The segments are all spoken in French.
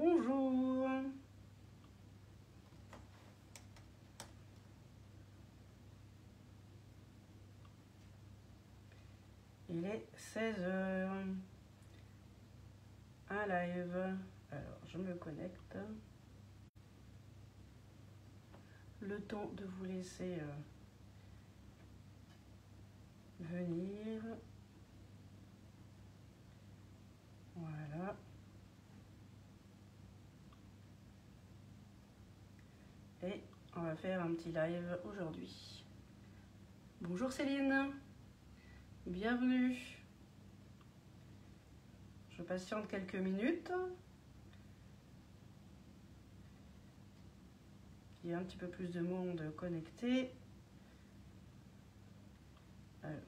Bonjour. Il est 16 h. Un live. Alors, je me connecte. Le temps de vous laisser venir. Voilà. Et on va faire un petit live aujourd'hui. Bonjour Céline. Bienvenue. Je patiente quelques minutes. Il y a un petit peu plus de monde connecté. Alors.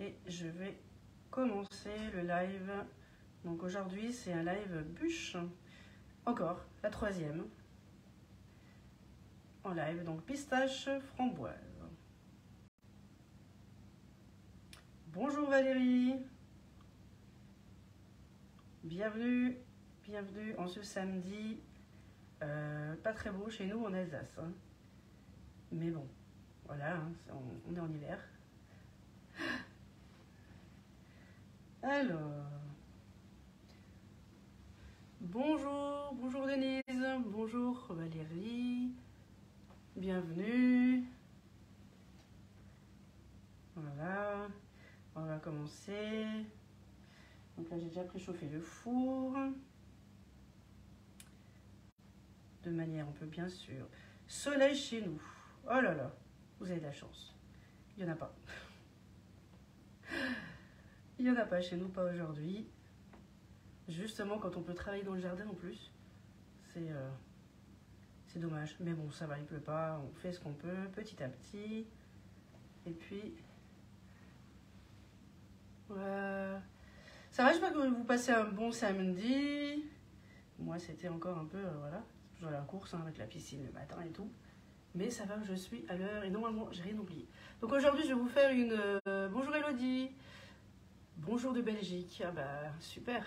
Et je vais commencer le live. Donc aujourd'hui, c'est un live bûche. Encore, la troisième. En live, donc pistache framboise. Bonjour Valérie. Bienvenue, bienvenue en ce samedi. Pas très beau chez nous en Alsace. Hein. Mais bon, voilà, hein, on est en hiver. Alors, bonjour Denise, bonjour Valérie, bienvenue. Voilà, on va commencer. Donc là j'ai déjà préchauffé le four. De manière, on peut bien sûr. Soleil chez nous. Oh là là, vous avez de la chance. Il n'y en a pas. Il n'y en a pas chez nous, pas aujourd'hui. Justement, quand on peut travailler dans le jardin en plus, c'est dommage. Mais bon, ça va, il ne pleut pas. On fait ce qu'on peut, petit à petit. Et puis, voilà. Ça va, j'espère que vous passez un bon samedi. Moi, c'était encore un peu, voilà. Toujours la course hein, avec la piscine le matin et tout. Mais ça va, je suis à l'heure et normalement, j'ai rien oublié. Donc aujourd'hui, je vais vous faire une... bonjour Elodie. Bonjour de Belgique. Ah bah, super.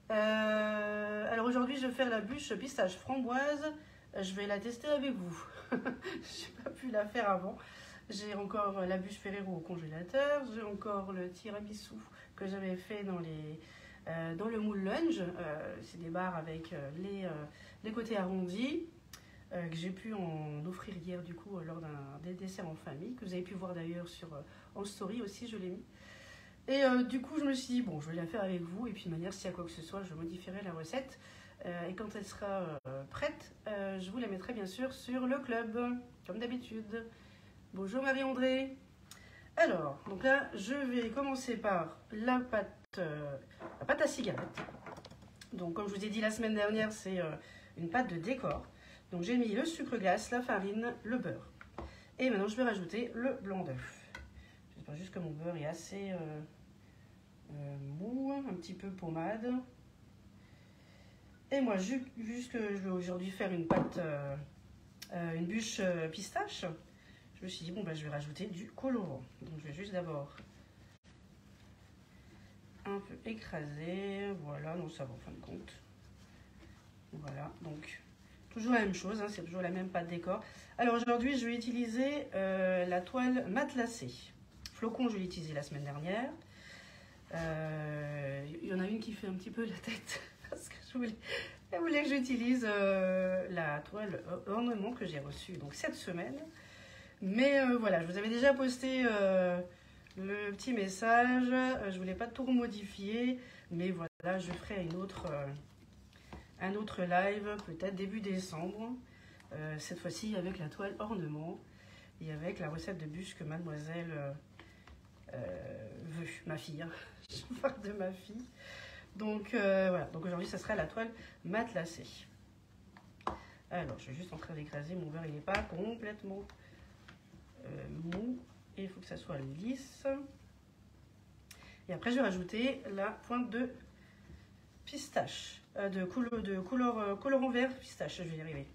Alors aujourd'hui, je vais faire la bûche pistache framboise. Je vais la tester avec vous. Je n'ai pas pu la faire avant. J'ai encore la bûche Ferrero au congélateur. J'ai encore le tiramisu que j'avais fait dans le moule lunch. C'est des barres avec les côtés arrondis que j'ai pu en offrir hier du coup lors des desserts en famille que vous avez pu voir d'ailleurs en story aussi, je l'ai mis. Et du coup, je me suis dit, bon, je vais la faire avec vous. Et puis, de manière, s'il y a quoi que ce soit, je modifierai la recette. Et quand elle sera prête, je vous la mettrai bien sûr sur le club, comme d'habitude. Bonjour Marie-André. Alors, donc là, je vais commencer par la pâte à cigarette. Donc, comme je vous ai dit la semaine dernière, c'est une pâte de décor. Donc, j'ai mis le sucre glace, la farine, le beurre. Et maintenant, je vais rajouter le blanc d'œuf. J'espère juste que mon beurre est assez mou, un petit peu pommade. Et moi, vu que je vais aujourd'hui faire une pâte, une bûche pistache, je me suis dit, bon, bah, je vais rajouter du colorant. Donc, je vais juste d'abord un peu écraser. Voilà, donc ça va en fin de compte. Voilà, donc toujours la même chose, hein, c'est toujours la même pâte décor. Alors aujourd'hui, je vais utiliser la toile matelassée. Flocon, je l'ai utilisé la semaine dernière. Il y en a une qui fait un petit peu la tête parce que elle voulait que j'utilise la toile ornement que j'ai reçue donc cette semaine. Mais voilà, je vous avais déjà posté le petit message. Je voulais pas tout modifier, mais voilà, je ferai un autre live peut-être début décembre. Cette fois-ci avec la toile ornement et avec la recette de bûche que mademoiselle veut, ma fille. Hein. Je parle de ma fille. Donc voilà, donc aujourd'hui ça sera la toile matelassée. Alors je suis juste en train d'écraser, mon beurre il n'est pas complètement mou et il faut que ça soit lisse. Et après je vais rajouter la pointe de pistache, de colorant vert pistache, je vais y arriver.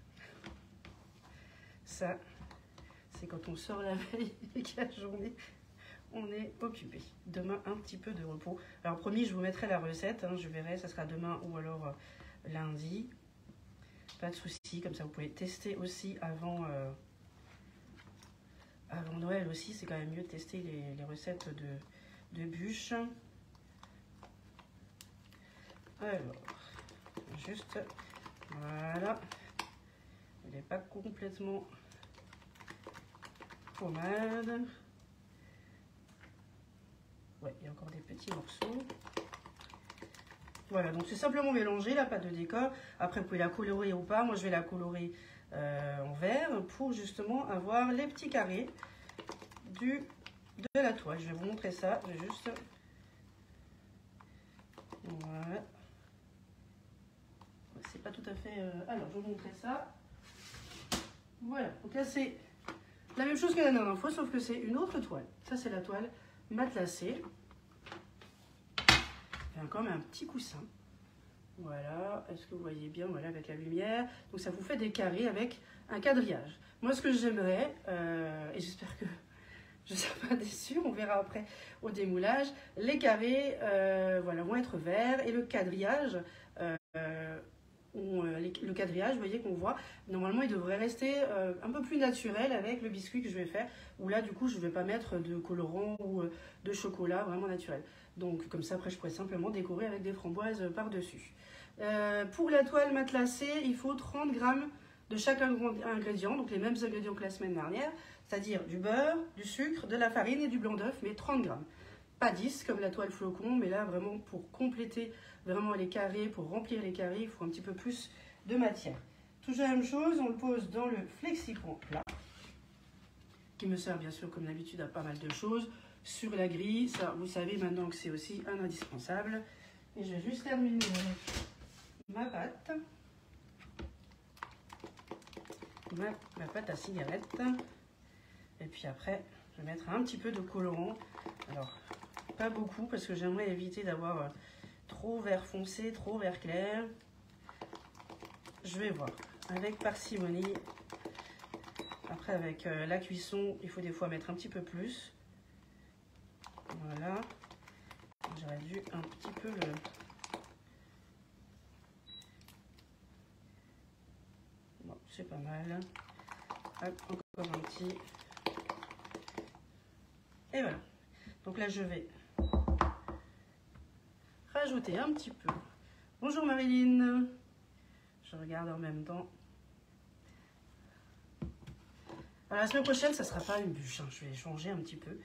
Ça c'est quand on sort la veille et que la journée on est occupé. Demain, un petit peu de repos. Alors promis, je vous mettrai la recette, hein, je verrai, ça sera demain ou alors lundi. Pas de souci, comme ça vous pouvez tester aussi avant Noël aussi. C'est quand même mieux de tester les recettes de bûches. Alors, juste, voilà. Elle n'est pas complètement pommade. Ouais, il y a encore des petits morceaux. Voilà, donc c'est simplement mélanger la pâte de décor. Après, vous pouvez la colorer ou pas. Moi, je vais la colorer en vert pour justement avoir les petits carrés de la toile. Je vais vous montrer ça. Je vais juste... Voilà. C'est pas tout à fait... Alors, je vais vous montrer ça. Voilà, donc là, c'est la même chose que la dernière fois, sauf que c'est une autre toile. Ça, c'est la toile matelassée. Il y a quand même un petit coussin. Voilà, est-ce que vous voyez bien, voilà, avec la lumière. Donc ça vous fait des carrés avec un quadrillage. Moi, ce que j'aimerais, et j'espère que je ne serai pas déçue, on verra après au démoulage, les carrés voilà, vont être verts et le quadrillage, le quadrillage, vous voyez qu'on voit, normalement il devrait rester un peu plus naturel avec le biscuit que je vais faire, où là du coup je ne vais pas mettre de colorant ou de chocolat, vraiment naturel. Donc comme ça après je pourrais simplement décorer avec des framboises par-dessus. Pour la toile matelassée, il faut 30 g de chaque ingrédient, donc les mêmes ingrédients que la semaine dernière, c'est-à-dire du beurre, du sucre, de la farine et du blanc d'œuf, mais 30 g. Pas 10 comme la toile flocon, mais là vraiment pour compléter vraiment les carrés, pour remplir les carrés, il faut un petit peu plus de matière. Toujours la même chose, on le pose dans le FlexiPan plat, qui me sert bien sûr comme d'habitude à pas mal de choses. Sur la grille, ça vous savez maintenant que c'est aussi un indispensable. Et je vais juste terminer avec ma pâte. Ma pâte à cigarette. Et puis après, je vais mettre un petit peu de colorant. Alors, pas beaucoup parce que j'aimerais éviter d'avoir trop vert foncé, trop vert clair. Je vais voir avec parcimonie. Après, avec la cuisson, il faut des fois mettre un petit peu plus. Voilà. J'aurais dû un petit peu le... Bon, c'est pas mal. Hop, encore un petit. Et voilà. Donc là, je vais rajouter un petit peu. Bonjour Marilyn. Je regarde en même temps. Alors, la semaine prochaine, ça ne sera pas une bûche. Hein. Je vais changer un petit peu.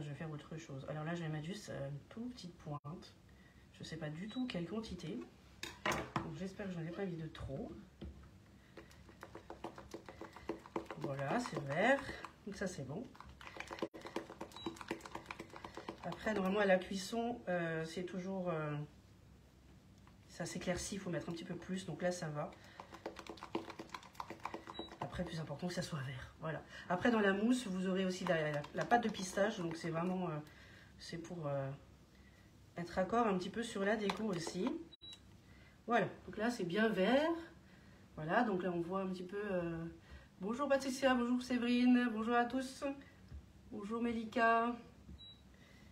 Je vais faire autre chose. Alors là, je vais mettre juste une toute petite pointe. Je ne sais pas du tout quelle quantité. Donc j'espère que je n'en ai pas mis de trop. Voilà, c'est vert. Donc ça, c'est bon. Après, normalement, à la cuisson, c'est toujours... ça s'éclaircit, il faut mettre un petit peu plus. Donc là, ça va. Après, le plus important, que ça soit vert. Voilà. Après, dans la mousse, vous aurez aussi la pâte de pistache. Donc c'est vraiment... c'est pour être raccord un petit peu sur la déco aussi. Voilà. Donc là, c'est bien vert. Voilà. Donc là, on voit un petit peu... Bonjour Patricia, bonjour Séverine, bonjour à tous. Bonjour Melika.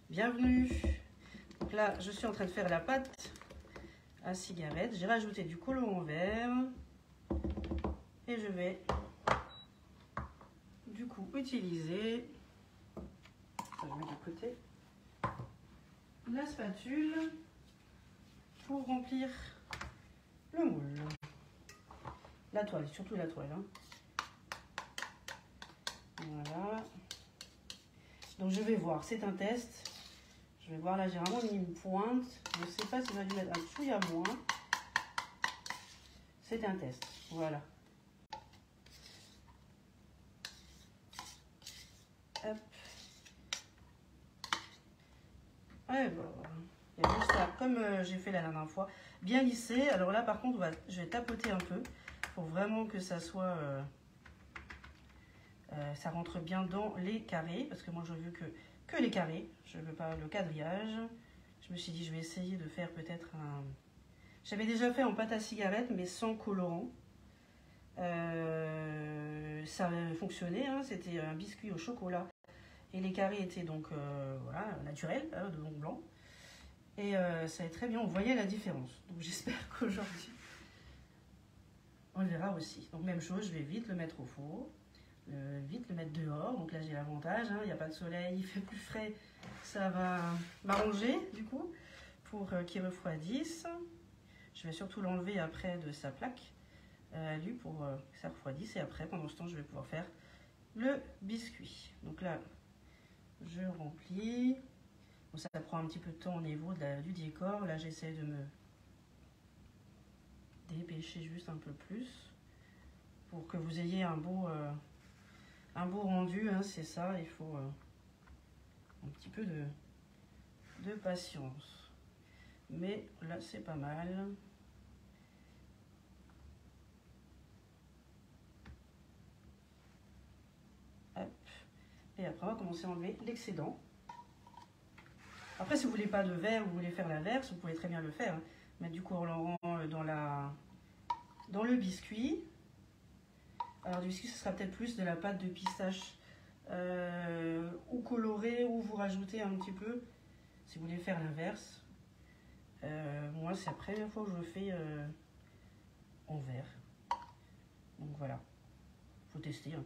Bienvenue. Donc là, je suis en train de faire la pâte à cigarette. J'ai rajouté du colorant vert. Et je vais du coup utiliser, ça je mets de côté, la spatule pour remplir le moule. La toile, surtout la toile. Hein. Voilà. Donc je vais voir, c'est un test. Je vais voir, là j'ai vraiment mis une pointe. Je ne sais pas si j'aurais dû mettre un chouïa à moins. C'est un test, voilà. Hop. Ouais, bon, il y a juste ça, comme j'ai fait la dernière fois, bien lissé. Alors là, par contre, je vais tapoter un peu pour vraiment que ça soit, ça rentre bien dans les carrés, parce que moi, je veux que les carrés. Je veux pas le quadrillage. Je me suis dit, je vais essayer de faire peut-être un... J'avais déjà fait en pâte à cigarette, mais sans colorant. Ça fonctionnait, hein, c'était un biscuit au chocolat. Et les carrés étaient donc voilà, naturels, hein, de long blanc. Et ça est très bien, on voyait la différence. Donc j'espère qu'aujourd'hui, on le verra aussi. Donc même chose, je vais vite le mettre au four, vite le mettre dehors. Donc là j'ai l'avantage, il n'y a pas de soleil, il fait plus frais. Ça va m'arranger du coup pour qu'il refroidisse. Je vais surtout l'enlever après de sa plaque, lui pour que ça refroidisse. Et après, pendant ce temps, je vais pouvoir faire le biscuit. Donc là, je remplis. Bon, ça prend un petit peu de temps au niveau du décor. Là, j'essaie de me dépêcher juste un peu plus pour que vous ayez un beau rendu. Hein, c'est ça, il faut un petit peu de patience. Mais là, c'est pas mal. Hop. Et après, on va commencer à enlever l'excédent. Après, si vous voulez pas de verre, vous voulez faire l'inverse, vous pouvez très bien le faire. Hein. Mettre du colorant dans le biscuit. Alors, du biscuit, ce sera peut-être plus de la pâte de pistache ou colorée, ou vous rajoutez un petit peu, si vous voulez faire l'inverse. Moi, c'est la première fois que je le fais en verre. Donc voilà, il faut tester. Hein.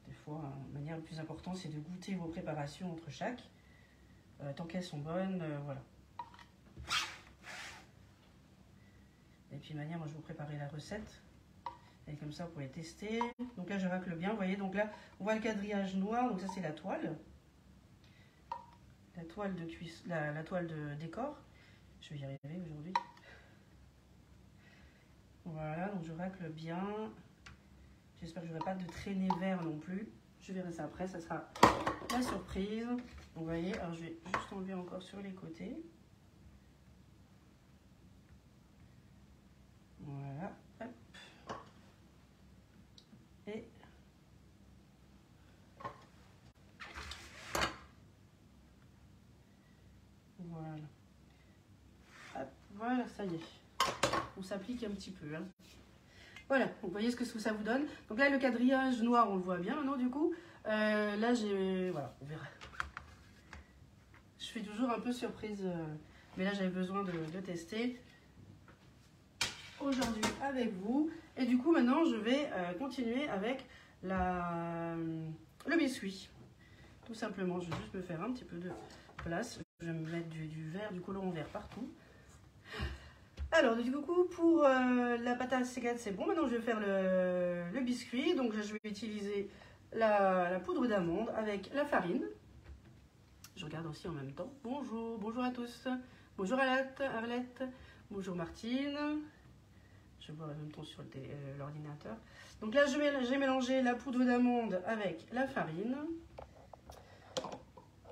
Des fois, la manière la plus importante, c'est de goûter vos préparations entre chaque. Tant qu'elles sont bonnes, voilà. Et puis, de manière, moi, je vais vous préparer la recette. Et comme ça, vous pouvez tester. Donc là, je racle bien, vous voyez. Donc là, on voit le quadrillage noir. Donc ça, c'est la toile. La toile de cuisson, la toile de décor. Je vais y arriver aujourd'hui. Voilà, donc je racle bien. J'espère que je n'aurai pas de traînée vert non plus. Je verrai ça après, ça sera la surprise. Donc, vous voyez, alors je vais juste enlever encore sur les côtés. Voilà, hop. Et voilà. Hop, voilà, ça y est. On s'applique un petit peu. Hein. Voilà, vous voyez ce que ça vous donne. Donc là, le quadrillage noir, on le voit bien maintenant du coup. Là, j'ai... Voilà, on verra. Je fais toujours un peu surprise, mais là, j'avais besoin de tester aujourd'hui avec vous. Et du coup, maintenant, je vais continuer avec le biscuit. Tout simplement, je vais juste me faire un petit peu de place. Je vais me mettre du vert, du colorant vert partout. Alors, du coup, pour la pâte à C4, c'est bon. Maintenant, je vais faire le biscuit. Donc, je vais utiliser la poudre d'amande avec la farine. Je regarde aussi en même temps. Bonjour, bonjour à tous. Bonjour Arlette. Bonjour Martine. Je vois en même temps sur l'ordinateur. Donc là, j'ai mélangé la poudre d'amande avec la farine.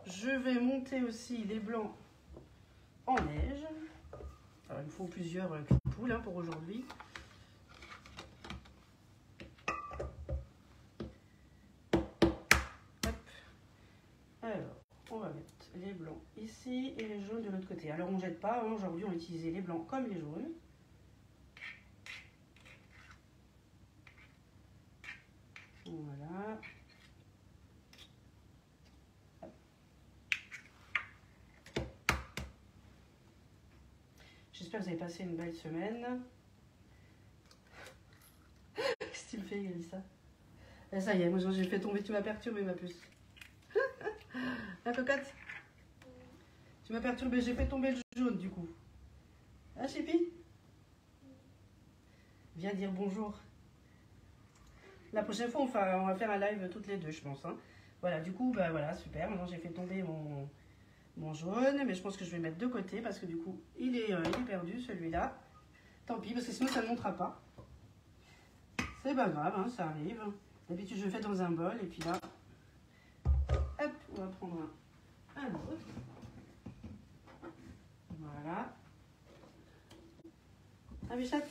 Je vais monter aussi les blancs en neige. Alors, il me faut plusieurs poules hein, pour aujourd'hui. Alors, on va mettre les blancs ici et les jaunes de l'autre côté. Alors, on ne jette pas. Hein, aujourd'hui, on va utiliser les blancs comme les jaunes. Voilà. J'espère que vous avez passé une belle semaine. Qu'est-ce qu'il fait, Elisa? Et ça y est, moi j'ai fait tomber, tu m'as perturbé ma puce. La cocotte? Tu m'as perturbé, j'ai fait tomber le jaune du coup. Ah, Chippy? Viens dire bonjour. La prochaine fois, on va faire un live toutes les deux, je pense. Hein. Voilà, du coup, bah voilà, super. Maintenant, j'ai fait tomber mon jaune, mais je pense que je vais mettre de côté parce que du coup, il est perdu celui-là. Tant pis, parce que sinon, ça ne montera pas. C'est pas grave, hein, ça arrive. D'habitude, je le fais dans un bol et puis là, hop, on va prendre un autre. Voilà. Ah, Bichette,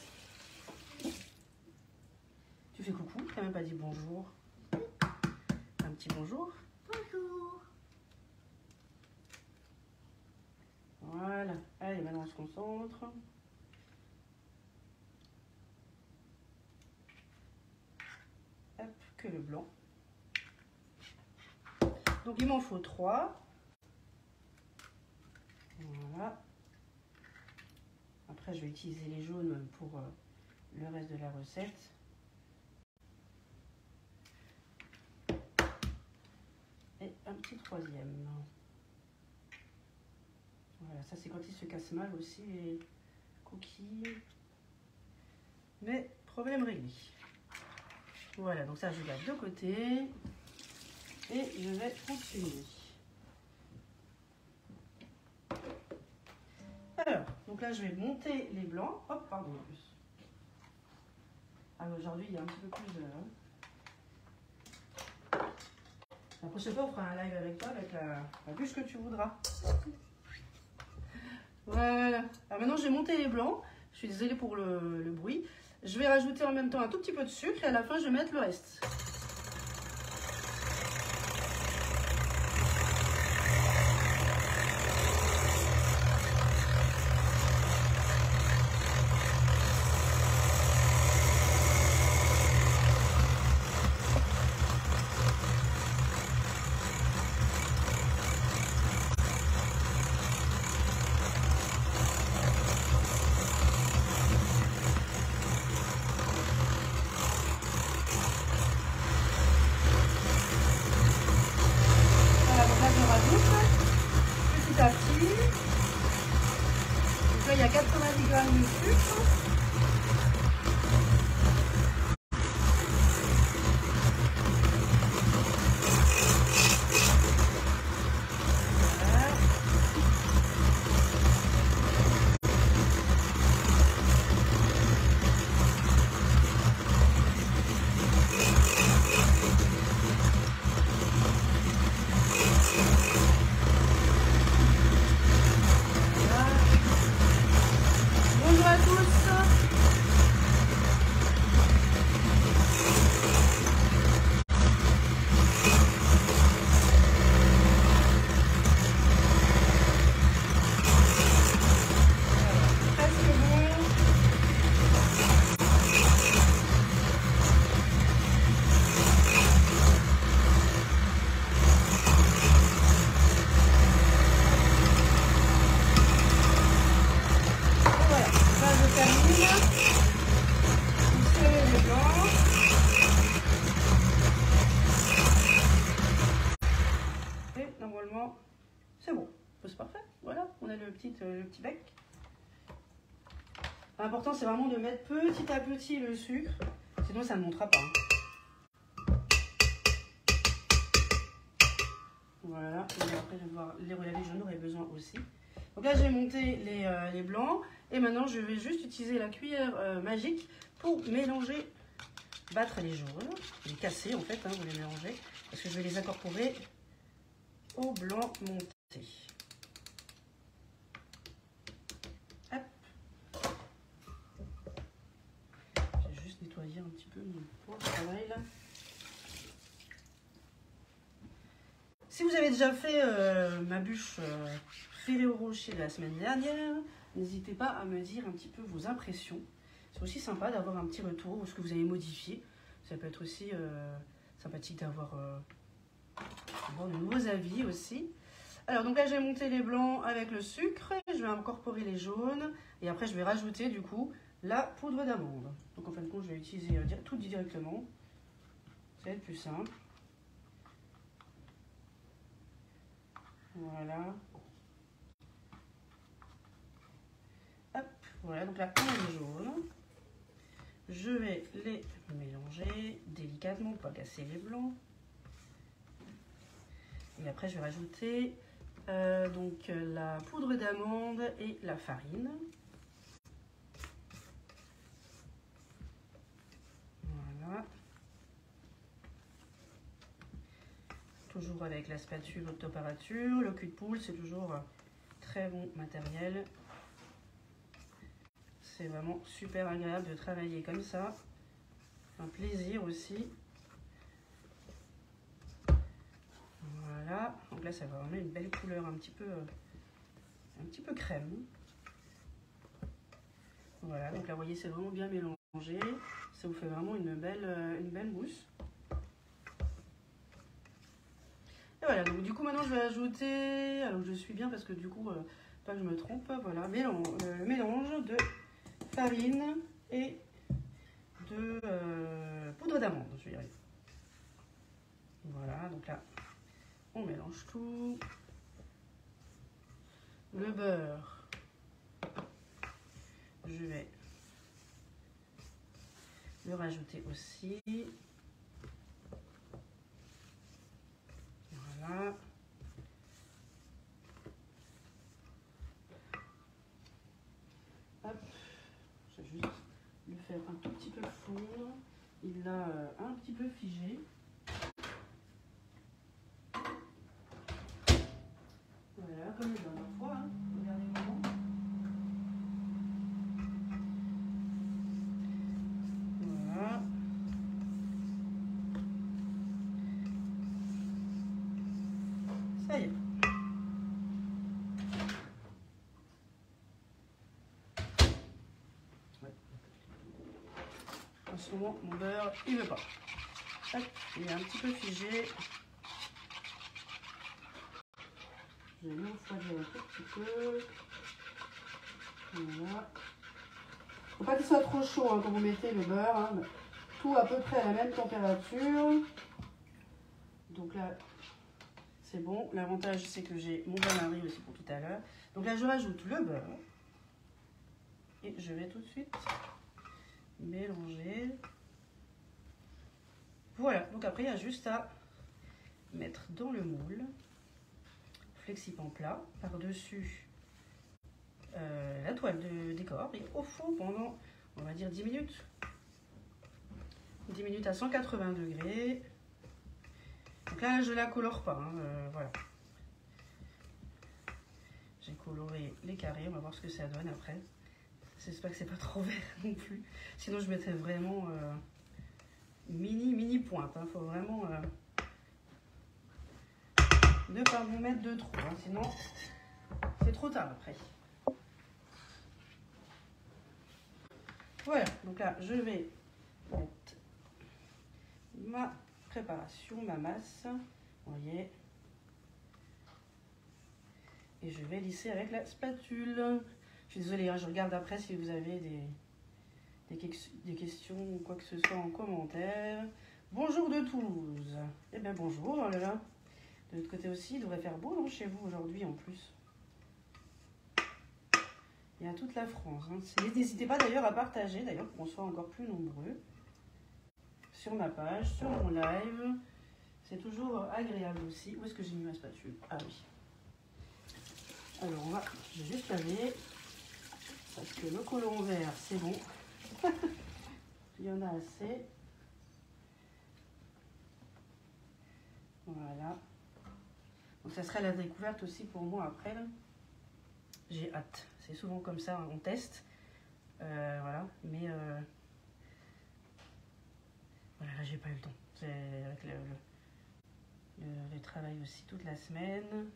tu fais coucou, tu n'as même pas dit bonjour. Un petit bonjour. Bonjour. Voilà. Allez, maintenant on se concentre. que le blanc. Donc il m'en faut 3. Voilà. Après je vais utiliser les jaunes pour le reste de la recette. Et un petit 3e. Voilà, ça c'est quand il se casse mal aussi les cookies. Mais problème réglé. Voilà, donc ça je garde de côté. Et je vais continuer. Alors, donc là je vais monter les blancs. Hop, pardon en plus. Ah, aujourd'hui il y a un petit peu plus de... La prochaine fois on fera un live avec toi avec la bûche que tu voudras. Voilà. Alors maintenant j'ai monté les blancs. Je suis désolée pour le bruit. Je vais rajouter en même temps un tout petit peu de sucre et à la fin je vais mettre le reste. Petit à petit. Donc là, il y a 90 grammes de sucre. Bonjour à tous. Normalement, c'est bon. C'est parfait. Voilà, on a le petit bec. L'important, c'est vraiment de mettre petit à petit le sucre. Sinon, ça ne montera pas. Voilà. Et après, je vais devoir les relaver. J'en aurai besoin aussi. Donc là, j'ai monté les blancs. Et maintenant, je vais juste utiliser la cuillère magique pour mélanger, battre les jaunes. Les casser, en fait, hein, vous les mélangez. Parce que je vais les incorporer au blanc monté. Hop. J'ai juste nettoyé un petit peu mon pot de travail là. Si vous avez déjà fait ma bûche Ferrero Rocher de la semaine dernière, n'hésitez pas à me dire un petit peu vos impressions. C'est aussi sympa d'avoir un petit retour ou ce que vous avez modifié. Ça peut être aussi sympathique d'avoir de nouveaux avis aussi. Alors donc là j'ai monté les blancs avec le sucre, je vais incorporer les jaunes et après je vais rajouter du coup la poudre d'amande. Donc en fin de compte je vais utiliser tout directement, ça va être plus simple. Voilà. Hop, voilà, donc là on a les jaunes. Je vais les mélanger délicatement pour pas casser les blancs. Et après je vais rajouter donc la poudre d'amande et la farine. Voilà. Toujours avec la spatule haute température. Le cul de poule, c'est toujours très bon matériel. C'est vraiment super agréable de travailler comme ça. Un plaisir aussi. Voilà, donc là ça va vraiment une belle couleur un petit peu crème. Voilà, donc là vous voyez c'est vraiment bien mélangé. Ça vous fait vraiment une belle mousse. Maintenant, je vais ajouter, alors je suis bien parce que du coup, pas que je me trompe, voilà, le mélange de farine et de poudre d'amande, je vais y arriver. Voilà, donc là, on mélange tout. Le beurre, je vais le rajouter aussi. Voilà. Hop, je vais juste le faire un tout petit peu fondre. Il l'a un petit peu figé. Voilà, comme la dernière fois, hein. Regardez comment. Voilà. Ça y est. Ouais. En ce moment, mon beurre, il veut pas. Hop, il est un petit peu figé. Je vais le refroidir un tout petit peu. Voilà. Faut pas qu'il soit trop chaud hein, quand vous mettez le beurre. Hein. Tout à peu près à la même température. Donc là, c'est bon. L'avantage, c'est que j'ai mon bain-marie aussi pour tout à l'heure. Donc là, je rajoute le beurre. Et je vais tout de suite mélanger. Voilà. Donc après, il y a juste à mettre dans le moule. Flexipan plat. Par-dessus la toile de décor. Et au four pendant, on va dire, 10 minutes. 10 minutes à 180 degrés. Donc là, je ne la colore pas. Hein, voilà. J'ai coloré les carrés. On va voir ce que ça donne après. J'espère que c'est pas trop vert non plus. Sinon, je mettrais vraiment mini pointe. Il faut vraiment ne pas vous mettre de trop. Hein, sinon, c'est trop tard après. Voilà. Donc là, je vais mettre ma préparation, ma masse. Vous voyez. Et je vais lisser avec la spatule. Je suis désolée, hein, je regarde après si vous avez des questions ou quoi que ce soit en commentaire. Bonjour de Toulouse. Eh bien bonjour, oh là là. De l'autre côté aussi, il devrait faire beau non, chez vous aujourd'hui en plus. Il y a toute la France. Hein. N'hésitez pas d'ailleurs à partager, d'ailleurs pour qu'on soit encore plus nombreux. Sur ma page, sur mon live. C'est toujours agréable aussi. Où est-ce que j'ai mis ma spatule? Ah oui. Alors je vais juste laver. Parce que le côlon vert, c'est bon. Il y en a assez. Voilà. Donc ça sera la découverte aussi pour moi après. J'ai hâte. C'est souvent comme ça, on teste. Voilà. Mais voilà, là j'ai pas eu le temps. C'est avec le travail aussi toute la semaine.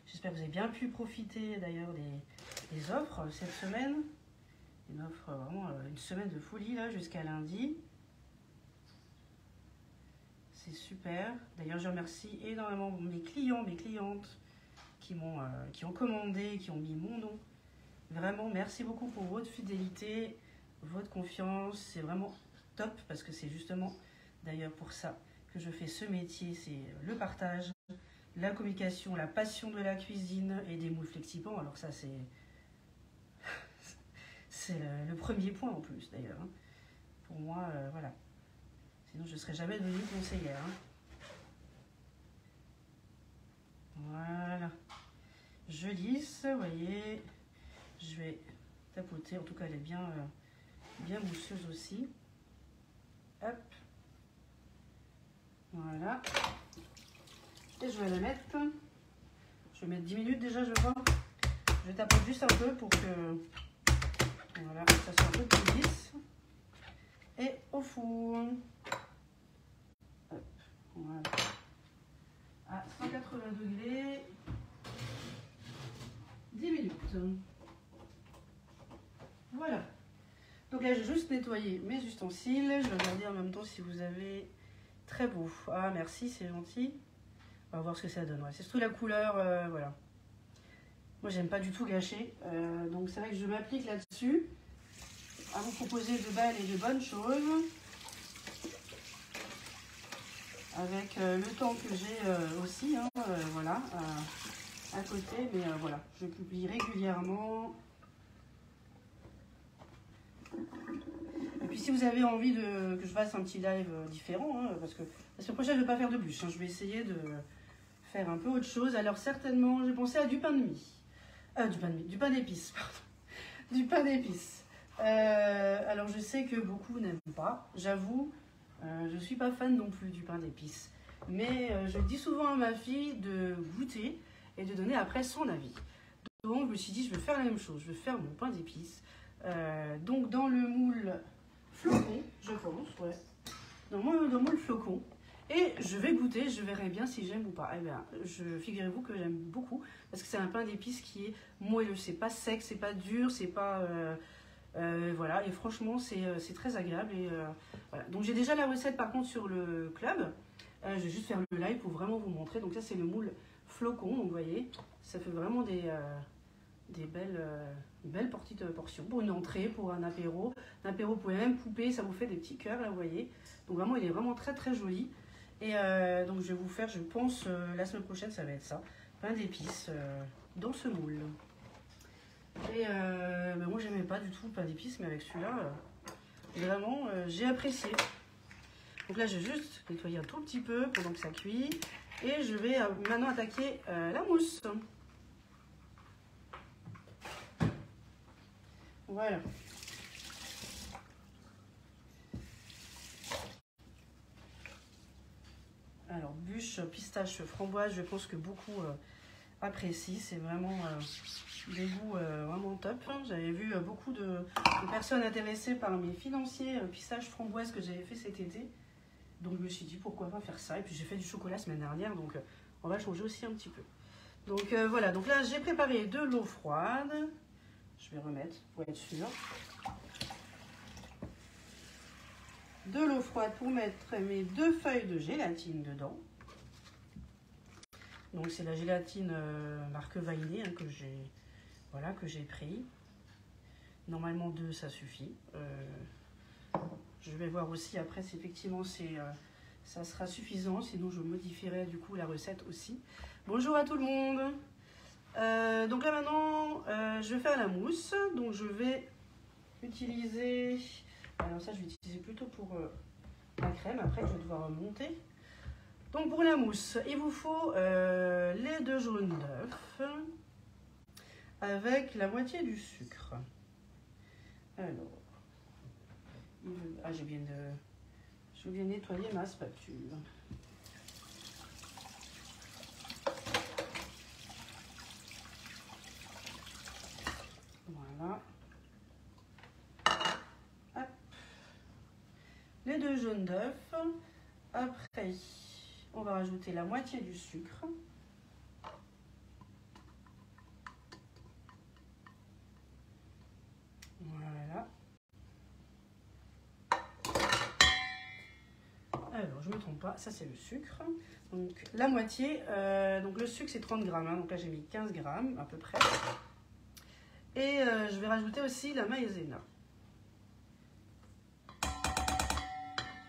J'espère que vous avez bien pu profiter d'ailleurs des offres cette semaine. Une offre vraiment, une semaine de folie là jusqu'à lundi. C'est super. D'ailleurs, je remercie énormément mes clients, mes clientes qui ont commandé, qui ont mis mon nom. Vraiment, merci beaucoup pour votre fidélité, votre confiance. C'est vraiment top parce que c'est justement d'ailleurs pour ça que je fais ce métier. C'est le partage, la communication, la passion de la cuisine et des moules Flexipans. Alors ça, c'est le premier point en plus d'ailleurs. Hein. Pour moi, voilà. Sinon, je ne serais jamais devenue conseillère. Hein. Voilà. Je lisse, vous voyez. Je vais tapoter. En tout cas, elle est bien mousseuse aussi. Hop. Voilà. Et je vais la mettre. Je vais mettre 10 minutes déjà, je vois. Je tapote juste un peu pour que voilà, ça soit un peu plus lisse. Et au four. Hop. Voilà. À 180 degrés. 10 minutes. Voilà. Donc là, j'ai juste nettoyé mes ustensiles. Je vais regarder en même temps si vous avez très beau. Ah, merci, c'est gentil. On va voir ce que ça donne. Ouais. C'est surtout la couleur, voilà. Moi, j'aime pas du tout gâcher. Donc, c'est vrai que je m'applique là-dessus à vous proposer de belles et de bonnes choses. Avec le temps que j'ai aussi, hein, voilà, à côté. Mais voilà, je publie régulièrement. Et puis si vous avez envie que je fasse un petit live différent, hein, parce que la semaine prochaine je ne vais pas faire de bûche, hein, je vais essayer de faire un peu autre chose. Alors certainement, j'ai pensé à du pain de mie, du pain d'épices, pardon, du pain d'épices. Alors je sais que beaucoup n'aiment pas, j'avoue, je ne suis pas fan non plus du pain d'épices, mais je dis souvent à ma fille de goûter et de donner après son avis. Donc je me suis dit, je vais faire la même chose, je vais faire mon pain d'épices. Donc dans le moule flocon, je pense, ouais. Dans le moule flocon. Et je vais goûter, je verrai bien si j'aime ou pas. Eh bien, figurez-vous que j'aime beaucoup, parce que c'est un pain d'épices qui est moelleux. C'est pas sec, c'est pas dur, c'est pas... voilà, et franchement, c'est très agréable. Et, voilà. Donc j'ai déjà la recette par contre sur le club. Je vais juste faire le live pour vraiment vous montrer. Donc ça, c'est le moule flocon, donc vous voyez, ça fait vraiment des belles petites portions pour une entrée, pour un apéro. Un apéro, vous pouvez même couper, ça vous fait des petits cœurs, là, vous voyez. Donc vraiment, il est vraiment très très joli. Et donc je vais vous faire, je pense, la semaine prochaine, ça va être ça. Pain d'épices dans ce moule. Et ben moi, j'aimais pas du tout le pain d'épices, mais avec celui-là, vraiment, j'ai apprécié. Donc là, j'ai juste nettoyé un tout petit peu pendant que ça cuit. Et je vais maintenant attaquer la mousse. Voilà. Alors, bûche, pistache, framboise, je pense que beaucoup apprécient. C'est vraiment des goûts vraiment top. J'avais vu beaucoup de personnes intéressées par mes financiers pistache, framboise que j'avais fait cet été. Donc, je me suis dit, pourquoi pas faire ça. Et puis, j'ai fait du chocolat la semaine dernière, donc on va changer aussi un petit peu. Donc, voilà. Donc là, j'ai préparé de l'eau froide. Je vais remettre pour être sûr. De l'eau froide pour mettre mes 2 feuilles de gélatine dedans. Donc c'est la gélatine marque Vaillet hein, que j'ai pris. Normalement 2 ça suffit. Je vais voir aussi après si effectivement ça sera suffisant. Sinon je modifierai du coup la recette aussi. Bonjour à tout le monde. Donc là maintenant je vais faire la mousse. Donc je vais utiliser... Alors ça, je vais utiliser plutôt pour la crème, après que je vais devoir monter. Donc pour la mousse, il vous faut les 2 jaunes d'œufs avec la moitié du sucre. Alors, j'ai bien nettoyé ma spatule. Voilà. Les 2 jaunes d'œufs. Après, on va rajouter la moitié du sucre. Voilà. Alors, je ne me trompe pas, ça c'est le sucre. Donc, la moitié, donc le sucre c'est 30 grammes, hein, donc là j'ai mis 15 grammes à peu près. Et je vais rajouter aussi la maïzena.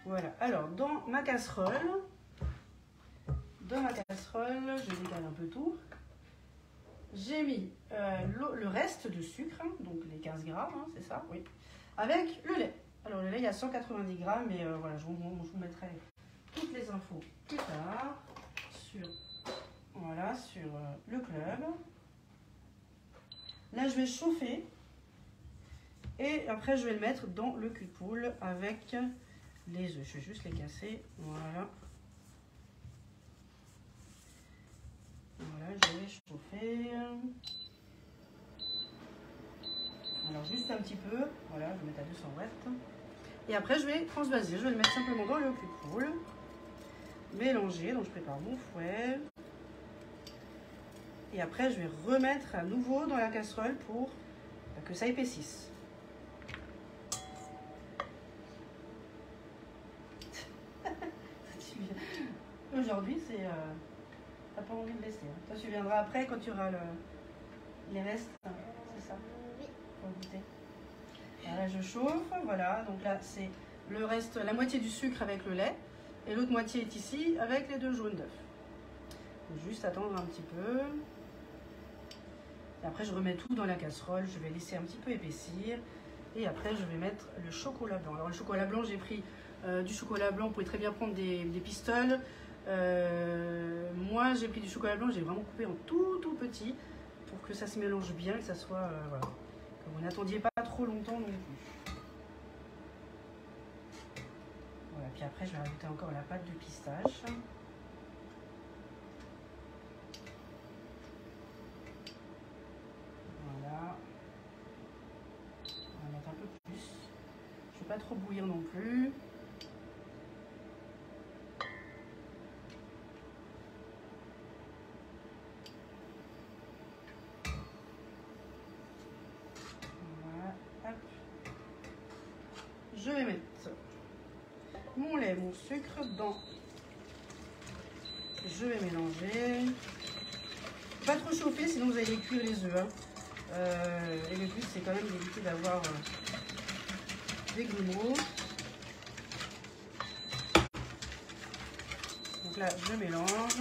Voilà, alors dans ma casserole, je décale un peu tout. J'ai mis le reste de sucre, hein, donc les 15 grammes, hein, c'est ça, oui, avec le lait. Alors le lait, il y a 190 grammes, mais voilà, je vous mettrai toutes les infos plus tard sur le club. Là, je vais chauffer et après, je vais le mettre dans le cul de poule avec les œufs. Je vais juste les casser, voilà. Voilà, je vais chauffer. Alors juste un petit peu, voilà, je vais mettre à 200 watts. Et après je vais transvaser, je vais le mettre simplement dans le cul de poule. Mélanger, donc je prépare mon fouet. Et après je vais remettre à nouveau dans la casserole pour que ça épaississe. aujourd'hui, c'est... t'as pas envie de laisser. Hein. Toi, tu viendras après quand tu auras les restes. C'est ça? Oui. Pour goûter. Alors là, je chauffe. Voilà. Donc là, c'est le reste, la moitié du sucre avec le lait. Et l'autre moitié est ici avec les 2 jaunes d'œufs. Juste attendre un petit peu. Et après, je remets tout dans la casserole. Je vais laisser un petit peu épaissir. Et après, je vais mettre le chocolat blanc. Alors, le chocolat blanc, j'ai pris du chocolat blanc. Vous pouvez très bien prendre des pistoles. Moi, j'ai pris du chocolat blanc. J'ai vraiment coupé en tout petit pour que ça se mélange bien, que ça soit... voilà. Que vous n'attendiez pas trop longtemps non plus. Voilà. Puis après, je vais rajouter encore la pâte de pistache. Voilà. On va mettre un peu plus. Je ne vais pas trop bouillir non plus. Voilà. Hop. Je vais mettre mon lait, mon sucre dedans. Je vais mélanger. Pas trop chauffer, sinon vous allez cuire les œufs. Hein. Et le but, c'est quand même d'éviter d'avoir des grumeaux. Donc là, je mélange.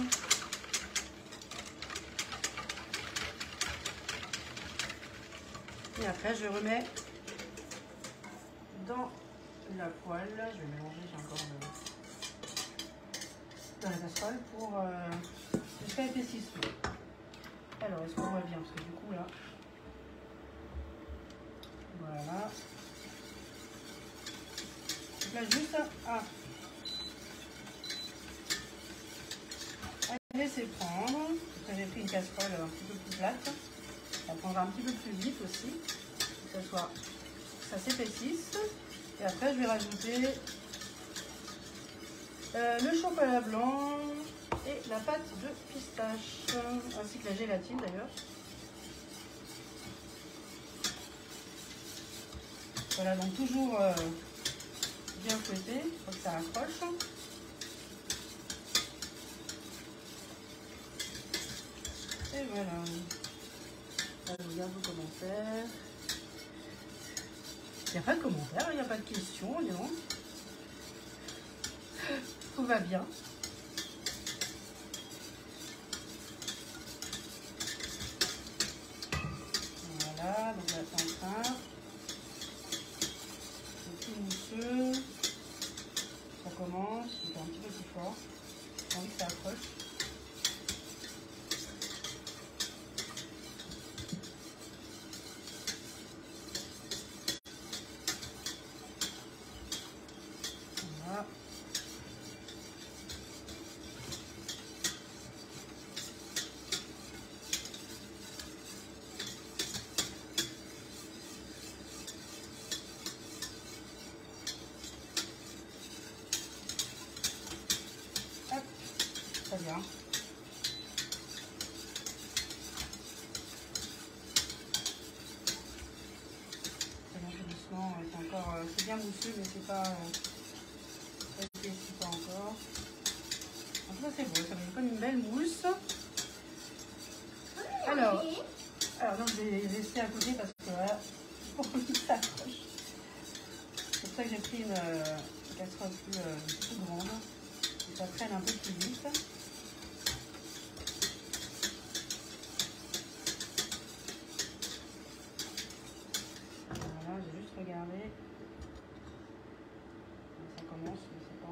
Et après, je remets dans la poêle. Je vais mélanger, j'ai encore dans la casserole pour que ça épaississe. Alors, est-ce qu'on voit bien? Parce que du coup, là, voilà. Donc là, juste à laisser prendre. Après, j'ai pris une casserole un petit peu plus plate. Ça prendra un petit peu plus vite aussi. Que ça s'épaississe. Et après, je vais rajouter le chocolat blanc et la pâte de pistache, ainsi que la gélatine d'ailleurs. Voilà, donc toujours bien fouetté pour que ça accroche. Et voilà. Je regarde vos commentaires. Il n'y a pas de commentaires, il n'y a pas de questions, non. Tout va bien. Voilà, donc là c'est en train. C'est tout mousseux. Ça commence, je vais faire un petit peu plus fort. J'ai envie que ça accroche. Voilà. Très bien. C'est bien tout doucement, c'est encore, c'est bien mousseux, mais c'est pas épaissi pas encore. En tout cas, c'est beau, ça fait comme une belle mousse. Alors donc je vais laisser à côté parce que voilà, pour que ça accroche. C'est pour ça que j'ai pris une casserole plus grande. Et ça traîne un peu plus vite. Voilà, j'ai juste regardé. Ça commence, mais c'est pas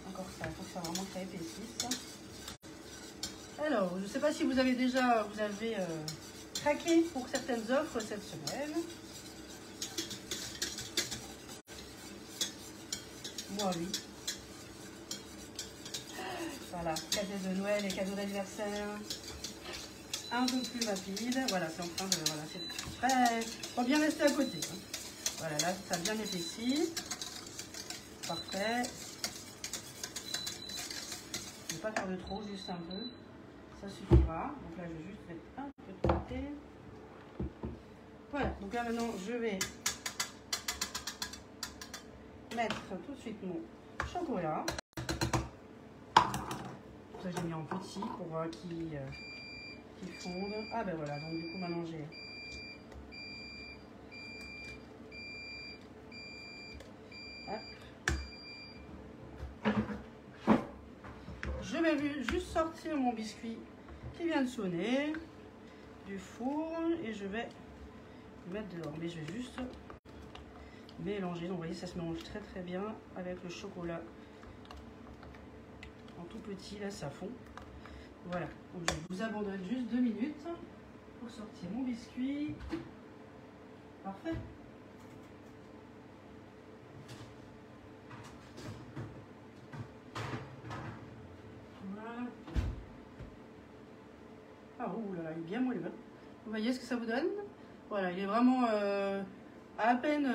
encore ça. Il faut que ça vraiment que ça épaississe. Alors, je ne sais pas si vous avez craqué pour certaines offres cette semaine. Moi, oui. Voilà, cadeau de Noël et cadeau d'anniversaire. Un peu plus rapide. Voilà, c'est en train de... Voilà, c'est très... Faut bien rester à côté. Hein. Voilà, là, ça a bien épaissi. Parfait. Je ne vais pas faire de trop, juste un peu. Ça suffira. Donc là, je vais juste mettre un peu de côté. Voilà, donc là, maintenant, je vais mettre tout de suite mon chocolat. Ça j'ai mis en petit pour voir qui fonde. Ah ben voilà, donc du coup maintenant j'ai... Je vais juste sortir mon biscuit qui vient de sonner du four et je vais le mettre dehors. Mais je vais juste mélanger. Donc vous voyez, ça se mélange très très bien avec le chocolat en tout petit. Là, ça fond. Voilà. Donc je vous abandonne juste 2 minutes pour sortir mon biscuit. Parfait. Voilà. Ah, ouh là là, il est bien moelleux. Vous voyez ce que ça vous donne? Voilà, il est vraiment à peine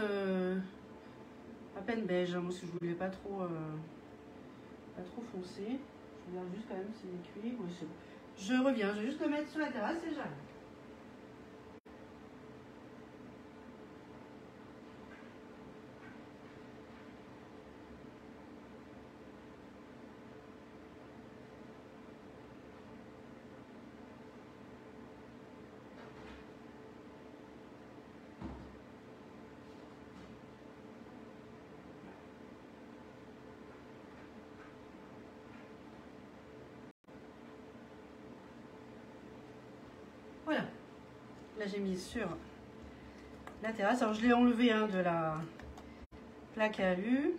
beige. Moi, si je voulais pas trop foncé. Je regarde juste quand même si c'est cuit. Oui, c'est bon. Je reviens, je vais juste le mettre sur la terrasse et j'arrive. Voilà, là j'ai mis sur la terrasse. Alors je l'ai enlevé de la plaque à alu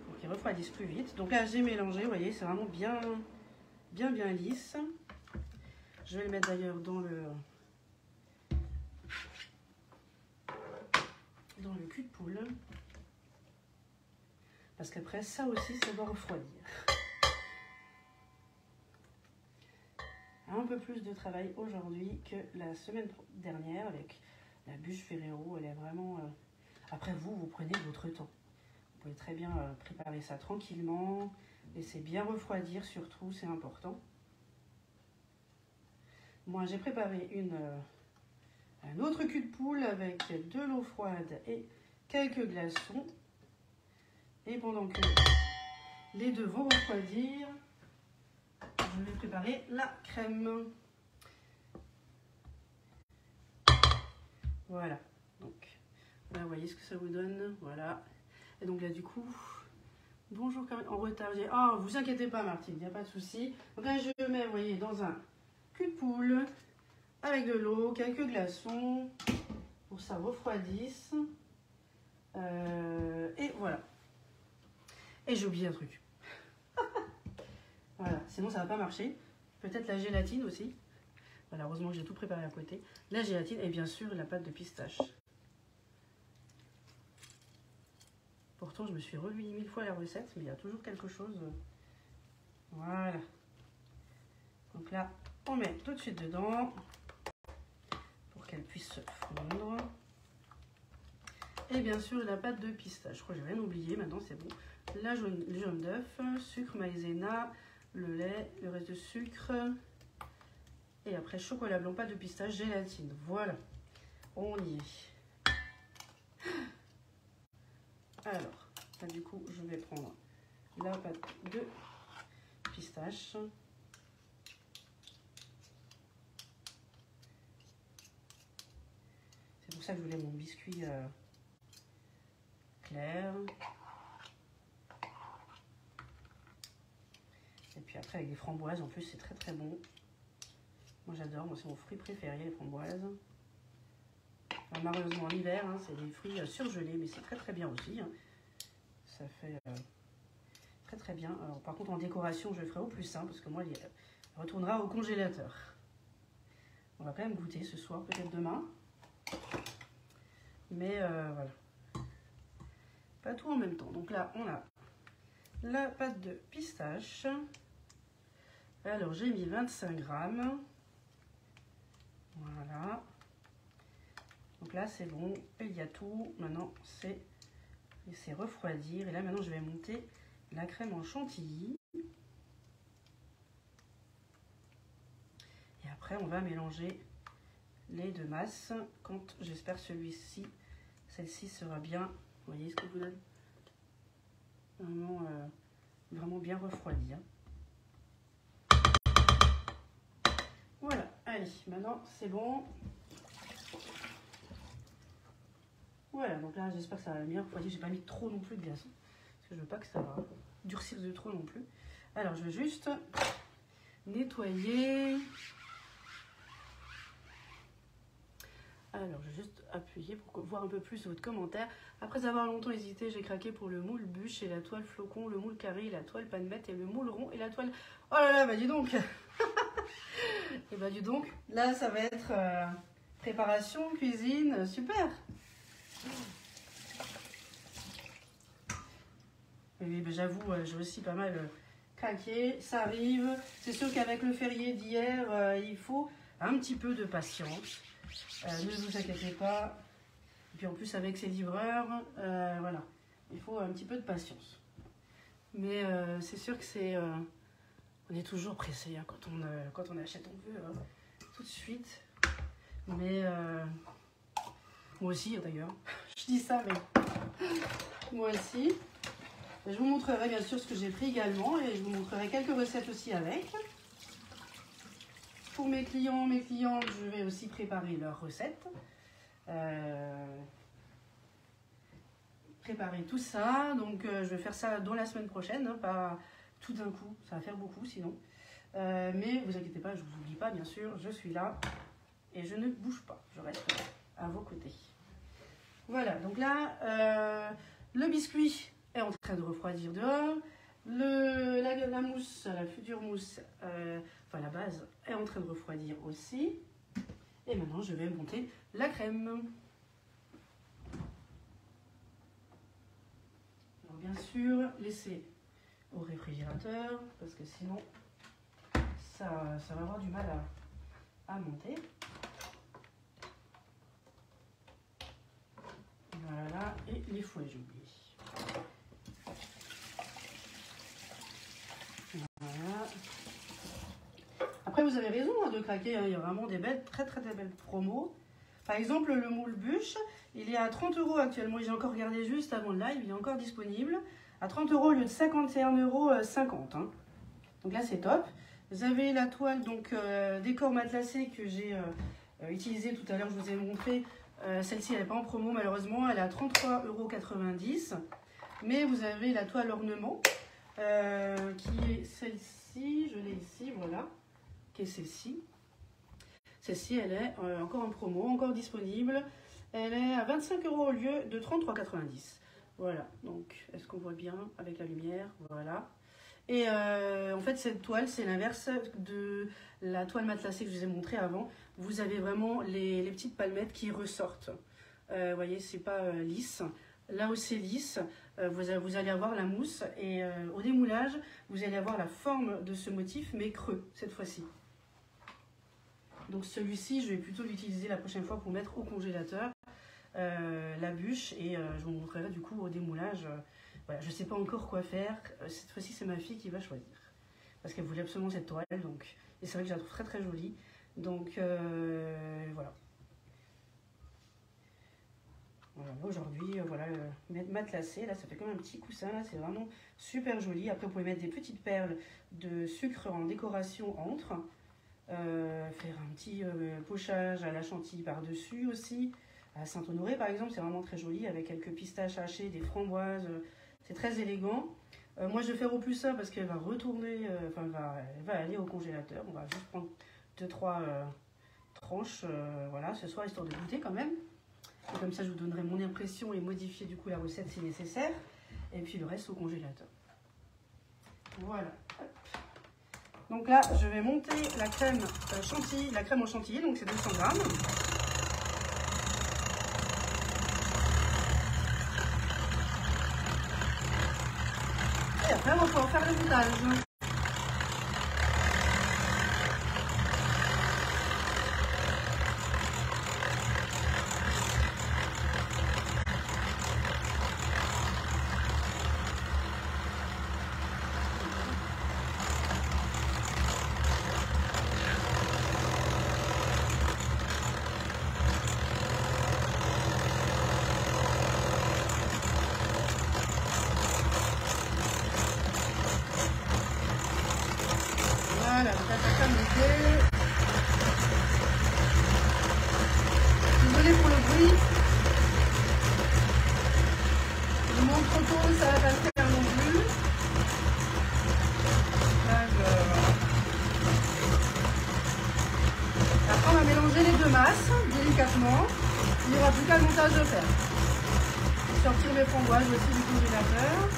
pour qu'il refroidisse plus vite. Donc là j'ai mélangé, vous voyez, c'est vraiment bien lisse. Je vais le mettre d'ailleurs dans le cul de poule. Parce qu'après ça aussi ça doit refroidir. Un peu plus de travail aujourd'hui que la semaine dernière avec la bûche Ferrero. Elle est vraiment... Après vous prenez votre temps. Vous pouvez très bien préparer ça tranquillement. Laissez bien refroidir surtout, c'est important. Moi j'ai préparé un autre cul de poule avec de l'eau froide et quelques glaçons. Et pendant que les deux vont refroidir, je vais préparer la crème. Voilà. Donc là, vous voyez ce que ça vous donne. Voilà. Et donc là, du coup, bonjour Karine, en retard. Oh, vous inquiétez pas, Martine, il n'y a pas de souci. Donc là, je le mets, vous voyez, dans un cul de poule avec de l'eau, quelques glaçons pour que ça refroidisse. Et voilà. Et j'ai oublié un truc. Voilà, sinon ça va pas marcher. Peut-être la gélatine aussi. Voilà, heureusement que j'ai tout préparé à côté. La gélatine et bien sûr la pâte de pistache. Pourtant je me suis revu 1000 fois la recette, mais il y a toujours quelque chose. Voilà. Donc là, on met tout de suite dedans pour qu'elle puisse se fondre. Et bien sûr la pâte de pistache. Je crois que j'ai rien oublié, maintenant c'est bon. Le jaune d'œuf, sucre, maïzena, le lait, le reste de sucre. Et après chocolat blanc, pâte de pistache, gélatine. Voilà, on y est. Alors, là, du coup, je vais prendre la pâte de pistache. C'est pour ça que je voulais mon biscuit clair. Et puis après avec des framboises, en plus c'est très très bon. Moi j'adore, moi c'est mon fruit préféré, les framboises. Enfin, malheureusement l'hiver, c'est des fruits surgelés, mais c'est très très bien aussi. Ça fait très très bien. Alors par contre en décoration je le ferai au plus simple, parce que moi il retournera au congélateur. On va quand même goûter ce soir, peut-être demain. Mais voilà. Pas tout en même temps. Donc là on a la pâte de pistache. Alors j'ai mis 25 grammes. Voilà. Donc là c'est bon. Et il y a tout. Maintenant c'est laisser refroidir. Et là maintenant je vais monter la crème en chantilly. Et après on va mélanger les deux masses. Quand j'espère celle-ci sera bien. Vous voyez ce que vous donne? Vraiment, vraiment bien refroidi. Allez, maintenant c'est bon. Voilà, donc là j'espère que ça va bien refroidir. J'ai pas mis trop non plus de glaçons. Parce que je veux pas que ça va durcir de trop non plus. Alors je vais juste nettoyer. Alors je vais juste appuyer pour voir un peu plus votre commentaire. Après avoir longtemps hésité, j'ai craqué pour le moule bûche et la toile flocon, le moule carré, la toile panmette et le moule rond et la toile... Oh là là, bah dis donc. Et bah dis donc, là ça va être préparation, cuisine, super. Oui, bah, j'avoue, j'ai aussi pas mal craqué, ça arrive. C'est sûr qu'avec le férié d'hier, il faut un petit peu de patience. Ne vous inquiétez pas. Et puis en plus avec ces livreurs, voilà, il faut un petit peu de patience. Mais c'est sûr que c'est... on est toujours pressé hein, quand on achète, on veut tout de suite. Mais moi aussi d'ailleurs, je dis ça, mais moi aussi. Et je vous montrerai bien sûr ce que j'ai pris également et je vous montrerai quelques recettes aussi avec. Pour mes clients, je vais aussi préparer leurs recettes. Préparer tout ça, donc je vais faire ça dans la semaine prochaine, hein, pas tout d'un coup, ça va faire beaucoup sinon. Mais vous inquiétez pas, je vous oublie pas bien sûr, je suis là et je ne bouge pas, je reste à vos côtés. Voilà, donc là, le biscuit est en train de refroidir dehors. La mousse, la future mousse, enfin la base, est en train de refroidir aussi. Et maintenant, je vais monter la crème. Alors bien sûr, laissez au réfrigérateur, parce que sinon, ça va avoir du mal à monter. Voilà, et les fouets, j'ai oublié. Voilà. Après, vous avez raison hein, de craquer, hein. Il y a vraiment des belles, très belles promos. Par exemple, le moule bûche, il est à 30 € actuellement. J'ai encore regardé juste avant le live, il est encore disponible. À 30 € au lieu de 51,50 €. Hein. Donc là, c'est top. Vous avez la toile donc décor matelassé que j'ai utilisée tout à l'heure, je vous ai montré. Celle-ci, elle n'est pas en promo malheureusement, elle est à 33,90 €. Mais vous avez la toile ornement, qui est celle-ci, je l'ai ici, voilà, qui est celle-ci. Celle-ci, elle est encore en promo, encore disponible. Elle est à 25 € au lieu de 33,90 €. Voilà, donc est-ce qu'on voit bien avec la lumière? Voilà. Et en fait, cette toile, c'est l'inverse de la toile matelassée que je vous ai montré avant. Vous avez vraiment les petites palmettes qui ressortent. Vous voyez, c'est pas lisse. Là où c'est lisse, vous allez avoir la mousse. Et au démoulage, vous allez avoir la forme de ce motif, mais creux, cette fois-ci. Donc celui-ci, je vais plutôt l'utiliser la prochaine fois pour mettre au congélateur la bûche. Et je vous montrerai du coup au démoulage. Voilà, je ne sais pas encore quoi faire. Cette fois-ci, c'est ma fille qui va choisir. Parce qu'elle voulait absolument cette toile. Donc, et c'est vrai que je la trouve très jolie. Donc voilà. Voilà, aujourd'hui, voilà, matelassé. Là, ça fait comme un petit coussin. Là, c'est vraiment super joli. Après, vous pouvez mettre des petites perles de sucre en décoration entre. Faire un petit pochage à la chantilly par-dessus aussi. À Saint-Honoré, par exemple, c'est vraiment très joli. Avec quelques pistaches hachées, des framboises. C'est très élégant. Moi, je vais faire au plus ça parce qu'elle va retourner, enfin, elle va aller au congélateur. On va juste prendre 2-3 tranches, voilà, ce soir, histoire de goûter quand même. Et comme ça, je vous donnerai mon impression et modifier du coup la recette si nécessaire. Et puis le reste au congélateur. Voilà. Hop. Donc là, je vais monter la crème chantilly, la crème au chantilly, donc c'est 200 grammes. Et après, on va pouvoir faire le goûtage. Voilà, ça monter. bruit. Je monte trop tôt, ça va pas le faire non plus. Là, Après, on va mélanger les deux masses délicatement. Il n'y aura plus qu'à le montage de faire. Je vais sortir mes framboises aussi du congélateur.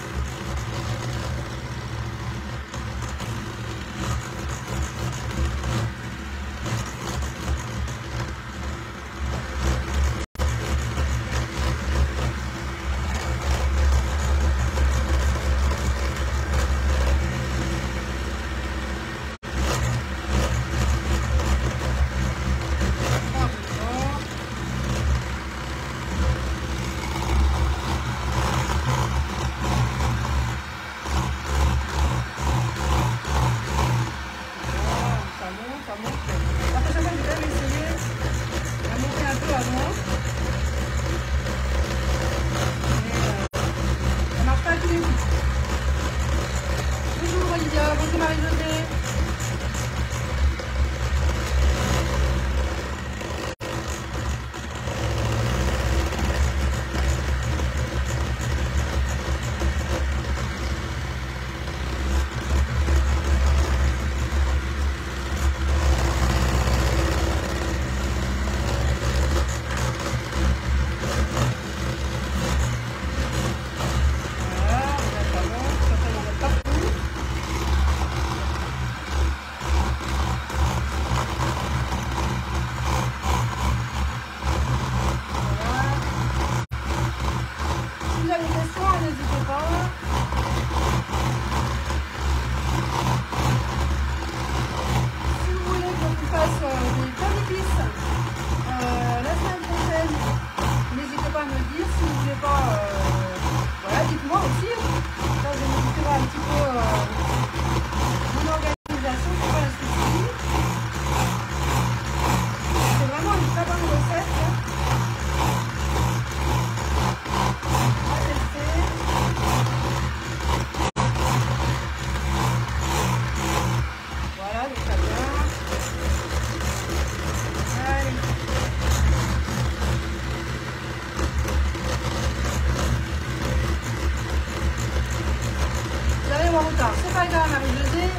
C'est pas grave, Marie-Josée.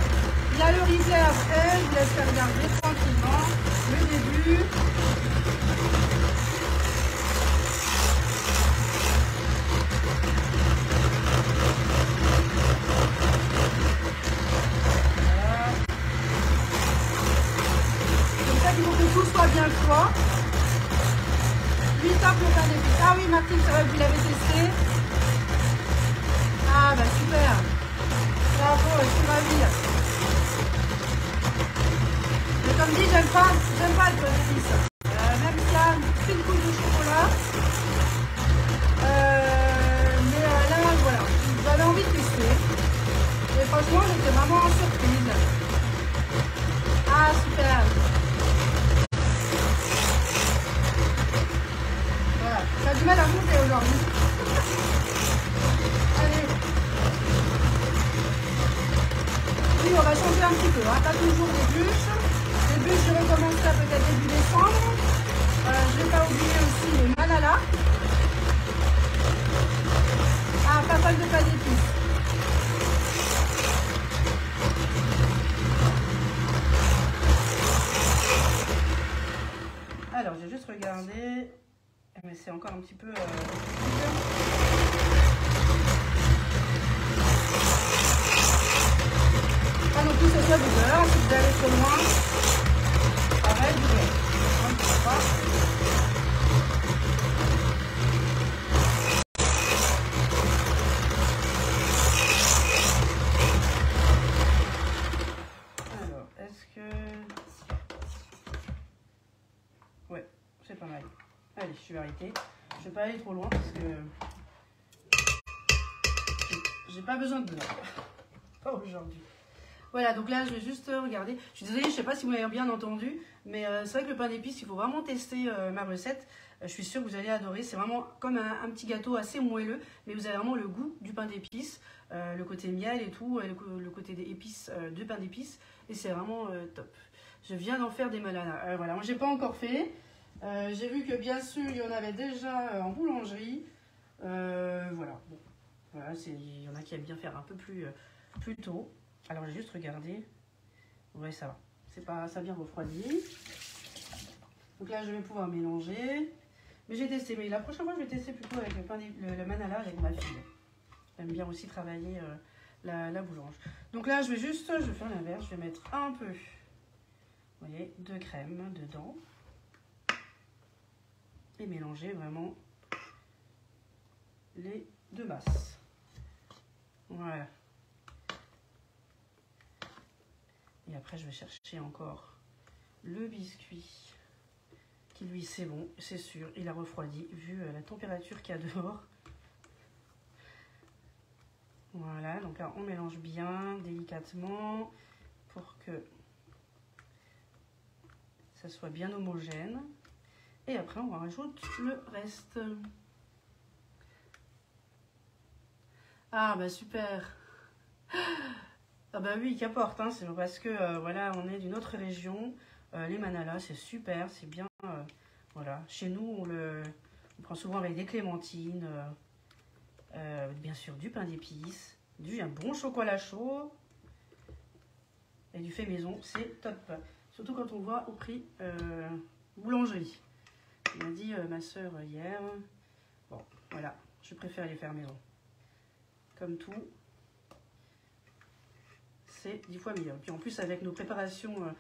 Il y a le replay après. Je vous laisse faire regarder tranquillement le début. Voilà. Comme ça qu'il faut que tout soit bien froid. 8 heures pour faire des pizzas. Ah oui, Martine, c'est vrai que vous l'avez testé. Ah bah super. Bravo, je suis ravie. Mais comme dit, j'aime pas le pain d'épices. Même s'il y a une petite couche de chocolat. Mais là, voilà, j'avais envie de tester. Et franchement, j'étais vraiment surprise. Ah, super. Voilà, ça a du mal à monter aujourd'hui. Allez. Oui, on va changer un petit peu, hein. Pas toujours des bûches. Les bûches, je recommencerai peut-être début décembre. Je ne vais pas oublier aussi les malala. Ah, pas mal de pain d'épices. Alors, j'ai juste regardé. Mais c'est encore un petit peu... Pas non plus que ce soit du beurre, si vous allez trop loin, pareil du beurre. Alors, est-ce que... Ouais, c'est pas mal. Allez, je vais arrêter. Je vais pas aller trop loin parce que j'ai pas besoin de beurre. Pas aujourd'hui. Voilà, donc là, je vais juste regarder. Je suis désolée, je ne sais pas si vous m'avez bien entendu, mais c'est vrai que le pain d'épices, il faut vraiment tester ma recette. Je suis sûre que vous allez adorer. C'est vraiment comme un petit gâteau assez moelleux, mais vous avez vraiment le goût du pain d'épices, le côté miel et tout, le côté des épices du pain d'épices, et c'est vraiment top. Je viens d'en faire des malanas. Voilà, moi, j'ai pas encore fait, J'ai vu que bien sûr, il y en avait déjà en boulangerie. Voilà, bon. Voilà, il y en a qui aiment bien faire un peu plus tôt. Alors, j'ai juste regardé. Ouais, ça va. C'est pas, ça a bien refroidi. Donc là, je vais pouvoir mélanger. Mais j'ai testé. Mais la prochaine fois, je vais tester plutôt avec le manala avec ma fille. J'aime bien aussi travailler la boulange. Donc là, je vais faire l'inverse. Je vais mettre un peu, vous voyez, de crème dedans. Et mélanger vraiment les deux masses. Voilà. Et après, je vais chercher encore le biscuit. Qui lui, c'est bon, c'est sûr. Il a refroidi vu la température qu'il y a dehors. Voilà, donc là, on mélange bien, délicatement, pour que ça soit bien homogène. Et après, on rajoute le reste. Ah, bah super. Ah bah oui, qu'importe, hein, c'est parce que voilà, on est d'une autre région. Les manalas, c'est super, c'est bien. Voilà, chez nous, on prend souvent avec des clémentines, bien sûr du pain d'épices, un bon chocolat chaud et du fait maison, c'est top. Surtout quand on voit au prix boulangerie. M'a dit ma soeur hier. Bon, voilà, je préfère les faire maison. Comme tout, c'est 10 fois meilleur. Puis en plus, avec nos préparations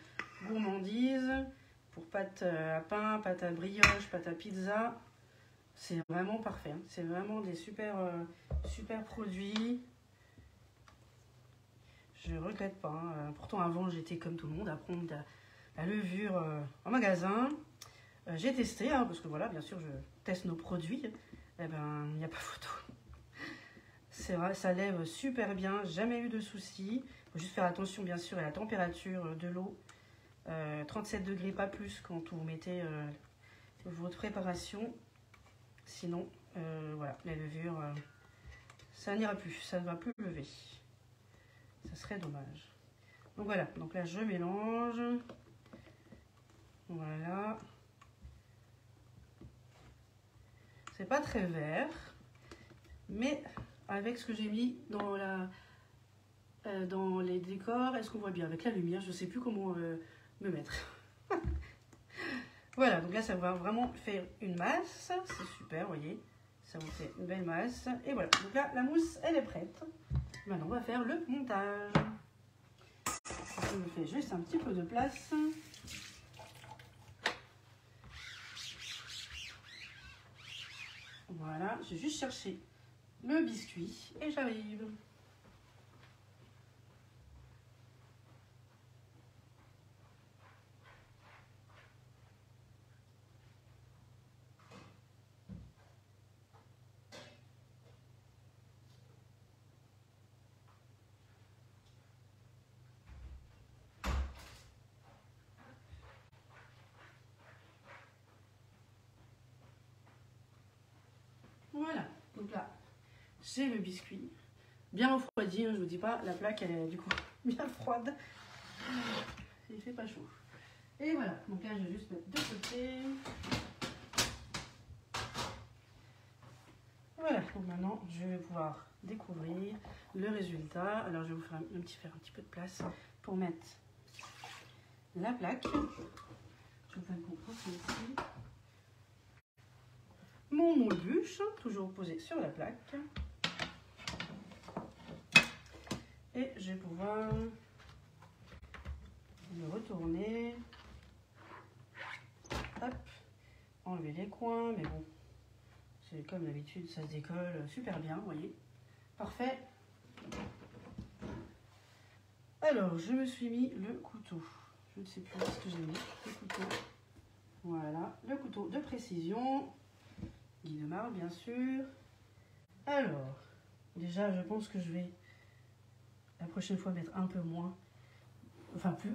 gourmandises, pour pâte à pain, pâte à brioche, pâte à pizza, c'est vraiment parfait. Hein. C'est vraiment des super produits. Je regrette pas. Hein. Pourtant, avant, j'étais comme tout le monde à prendre la levure en magasin. J'ai testé, hein, parce que voilà, bien sûr, je teste nos produits. Eh ben, il n'y a pas photo. C'est vrai, ça lève super bien, jamais eu de soucis. Il faut juste faire attention, bien sûr, à la température de l'eau. 37 degrés, pas plus, quand vous mettez votre préparation. Sinon, voilà, la levure, ça n'ira plus, ça ne va plus lever. Ça serait dommage. Donc voilà, donc là, je mélange. Voilà. C'est pas très vert, mais avec ce que j'ai mis dans les décors, est-ce qu'on voit bien avec la lumière? Je sais plus comment me mettre. Voilà, donc là ça va vraiment faire une masse, c'est super, vous voyez, ça vous fait une belle masse. Et voilà, donc là la mousse elle est prête. Maintenant on va faire le montage. Je me fais juste un petit peu de place. Voilà, j'ai juste cherché le biscuit et j'arrive. Voilà, donc là, j'ai le biscuit. Bien refroidi, hein, je vous dis pas, la plaque elle est du coup bien froide. Il fait pas chaud. Et voilà, donc là je vais juste mettre de côté. Voilà, donc maintenant je vais pouvoir découvrir le résultat. Alors je vais vous faire un petit peu de place pour mettre la plaque. Je vais vous poser ici. Mon moule bûche, toujours posé sur la plaque. Et je vais pouvoir le retourner. Hop, enlever les coins, mais bon, c'est comme d'habitude, ça se décolle super bien, vous voyez. Parfait. Alors, je me suis mis le couteau. Je ne sais plus ce que j'ai mis. Le couteau. Voilà, le couteau de précision. Guy de marbre, bien sûr. Alors, déjà, je pense que je vais la prochaine fois mettre un peu moins. Enfin, plus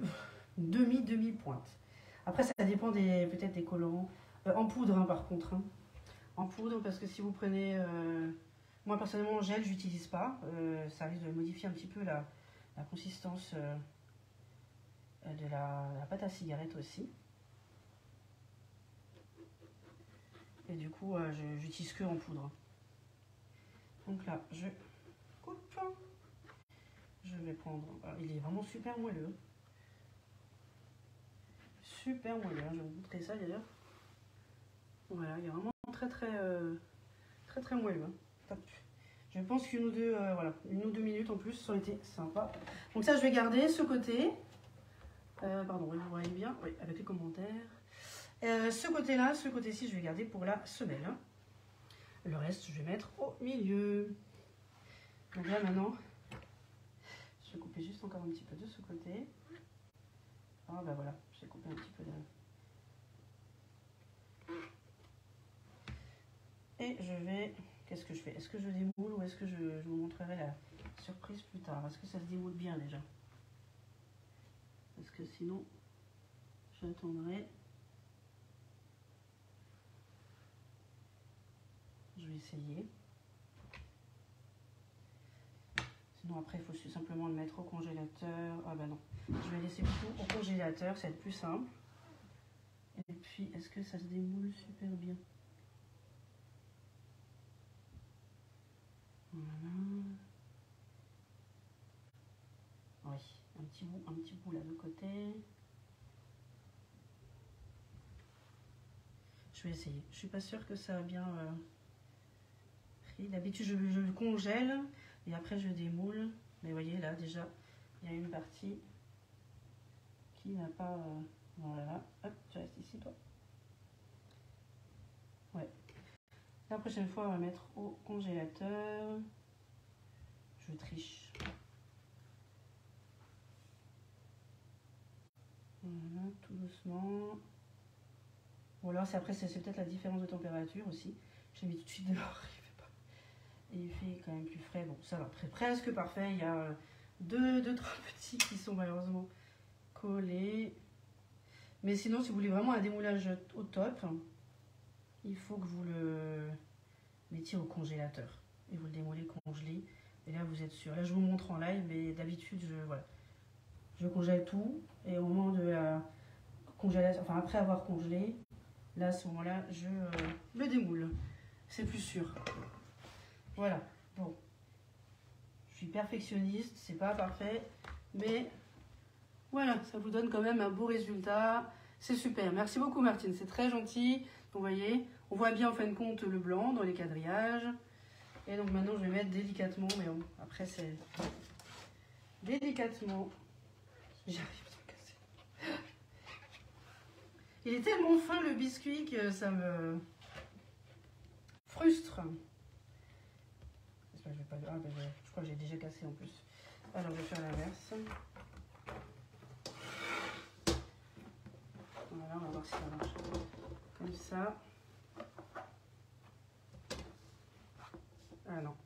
demi-pointe. Après, ça dépend peut-être des colorants. En poudre, hein, par contre. Hein. En poudre, parce que si vous prenez... moi, personnellement, en gel, j'utilise pas. Ça risque de modifier un petit peu la consistance de la pâte à cigarette aussi. Et du coup, j'utilise que en poudre. Donc là, je coupe. Je vais prendre... Alors, il est vraiment super moelleux. Super moelleux, hein. Je vais vous montrer ça d'ailleurs. Voilà, il est vraiment très moelleux. Hein. Top. Je pense qu'une ou deux, voilà, 1 ou 2 minutes en plus, ça aurait été sympa. Donc ça, je vais garder ce côté. Pardon, vous voyez bien, oui, avec les commentaires. Ce côté-là, ce côté-ci, je vais garder pour la semelle. Hein. Le reste, je vais mettre au milieu. Donc là, maintenant, je vais couper juste encore un petit peu de ce côté. Ah bah voilà, j'ai coupé un petit peu de... Et je vais... Qu'est-ce que je fais? Est-ce que je démoule ou est-ce que je vous montrerai la surprise plus tard? Est-ce que ça se démoule bien déjà? Parce que sinon, j'attendrai. Je vais essayer. Sinon après, il faut simplement le mettre au congélateur. Ah bah non, je vais laisser plutôt au congélateur, ça va être plus simple. Et puis, est-ce que ça se démoule super bien? Voilà. Oui, un petit bout là de côté. Je vais essayer. Je suis pas sûre que ça a bien pris. D'habitude, je le congèle et après je démoule. Mais vous voyez là déjà, il y a une partie qui n'a pas... voilà. Hop, tu restes ici toi. Ouais. La prochaine fois, on va mettre au congélateur. Je triche. Voilà, tout doucement. Ou alors, après, c'est peut-être la différence de température aussi. J'ai mis tout de suite dehors, il fait pas. Et il fait quand même plus frais. Bon, ça va, presque parfait. Il y a deux, trois petits qui sont malheureusement collés. Mais sinon, si vous voulez vraiment un démoulage au top, il faut que vous le mettiez au congélateur. Et vous le démoulez congelé. Et là, vous êtes sûr. Là, je vous montre en live, mais d'habitude, je congèle tout. Et au moment de la congélation, enfin après avoir congelé, là, à ce moment-là, je le démoule. C'est plus sûr. Voilà. Bon. Je suis perfectionniste, c'est pas parfait, mais voilà, ça vous donne quand même un beau résultat. C'est super. Merci beaucoup, Martine. C'est très gentil. Vous voyez, on voit bien en fin de compte le blanc dans les quadrillages. Et donc maintenant, je vais mettre délicatement, mais bon, après, c'est délicatement. J'arrive à casser. Il est tellement fin le biscuit que ça me frustre. Je vais pas... ah, ben, je crois que j'ai déjà cassé en plus. Alors, je vais faire l'inverse. Voilà, on va voir si ça marche. Comme ça. Ah non.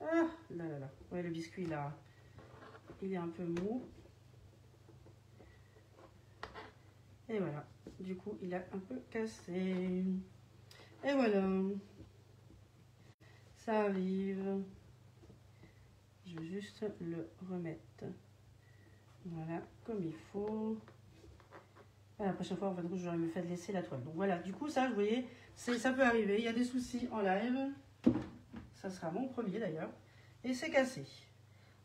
Ah là là là. Ouais, le biscuit là, il est un peu mou. Et voilà. Du coup, il a un peu cassé. Et voilà. Ça arrive. Je vais juste le remettre. Voilà, comme il faut. Ah, la prochaine fois, en fait, je vais me faire laisser la toile. Donc voilà, du coup, ça, vous voyez, ça peut arriver. Il y a des soucis en live. Ça sera mon premier d'ailleurs. Et c'est cassé.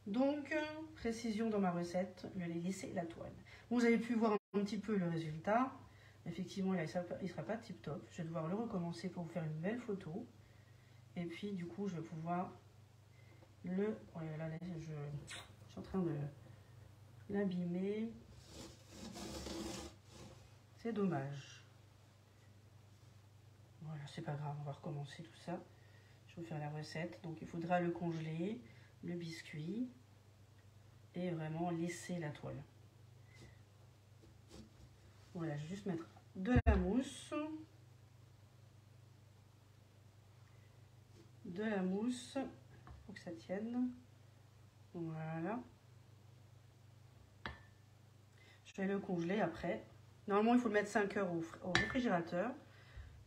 Donc, précision dans ma recette, je vais laisser la toile. Vous avez pu voir un petit peu le résultat. Effectivement, il ne sera pas tip top. Je vais devoir le recommencer pour vous faire une belle photo. Et puis, du coup, je vais pouvoir le... Oh là, là, je suis en train de l'abîmer. C'est dommage. Voilà, c'est pas grave, on va recommencer tout ça. Je vais vous faire la recette. Donc, il faudra le congeler, le biscuit, et vraiment laisser la toile. Voilà, je vais juste mettre de la mousse. De la mousse pour que ça tienne. Voilà. Je vais le congeler après. Normalement, il faut le mettre 5 heures au réfrigérateur.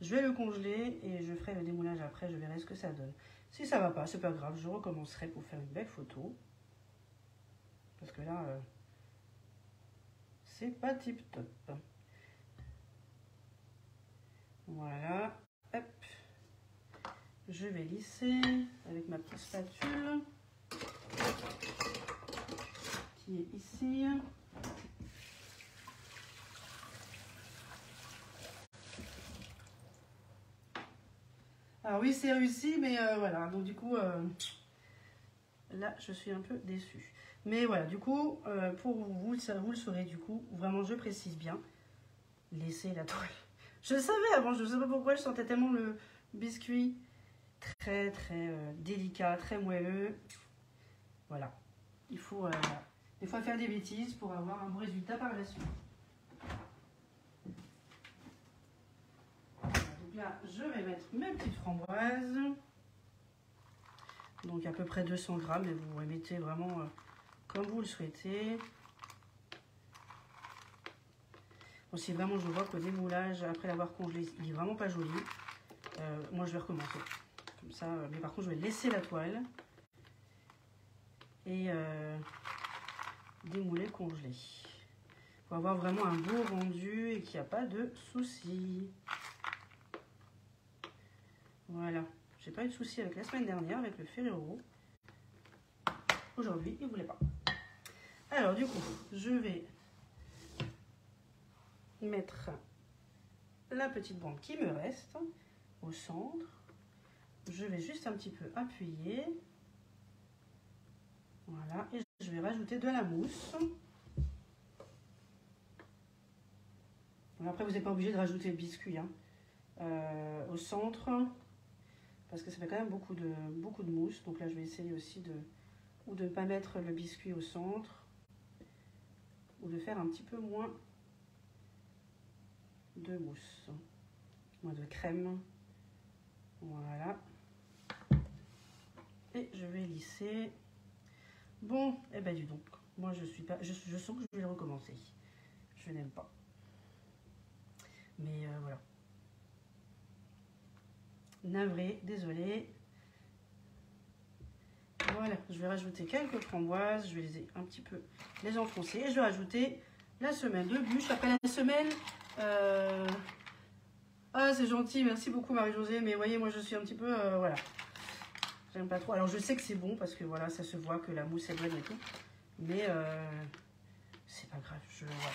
Je vais le congeler et je ferai le démoulage après. Je verrai ce que ça donne. Si ça va pas, c'est pas grave. Je recommencerai pour faire une belle photo. Parce que là, c'est pas tip top. Voilà. Hop. Je vais lisser avec ma petite spatule qui est ici. Alors oui, c'est réussi, mais voilà. Donc du coup, là, je suis un peu déçue. Mais voilà, du coup, pour vous, vous le saurez du coup. Vraiment, je précise bien. Laissez la toile. Je le savais avant, je ne sais pas pourquoi, je sentais tellement le biscuit très délicat, très moelleux. Voilà. Il faut des fois faire des bêtises pour avoir un bon résultat par la suite. Donc là, je vais mettre mes petites framboises. Donc à peu près 200 grammes, et vous mettez vraiment comme vous le souhaitez. Bon, si vraiment je vois qu'au démoulage, après l'avoir congelé, il est vraiment pas joli, moi je vais recommencer. Comme ça, mais par contre je vais laisser la toile et démouler, congeler. Pour avoir vraiment un beau rendu et qu'il n'y a pas de soucis. Voilà. J'ai pas eu de soucis avec la semaine dernière, avec le Ferrero. Aujourd'hui, il ne voulait pas. Alors du coup, je vais mettre la petite bande qui me reste au centre. Je vais juste un petit peu appuyer. Voilà. Et je vais rajouter de la mousse. Après, vous n'êtes pas obligé de rajouter le biscuit hein, au centre. Parce que ça fait quand même beaucoup de mousse. Donc là, je vais essayer aussi de ne pas mettre le biscuit au centre. Ou de faire un petit peu moins de mousse. Moins de crème. Voilà. Et je vais lisser. Bon, et ben dis donc. Moi, je sens que je vais le recommencer. Je n'aime pas. Mais voilà. Navré, désolé. Voilà, je vais rajouter quelques framboises. Je vais un petit peu les enfoncer. Et je vais rajouter la semelle de bûche. Après la semelle... Ah, c'est gentil. Merci beaucoup, Marie-Josée. Mais vous voyez, moi, je suis un petit peu... voilà. J'aime pas trop. Alors, je sais que c'est bon parce que voilà, ça se voit que la mousse est bonne et tout. Mais c'est pas grave. Voilà.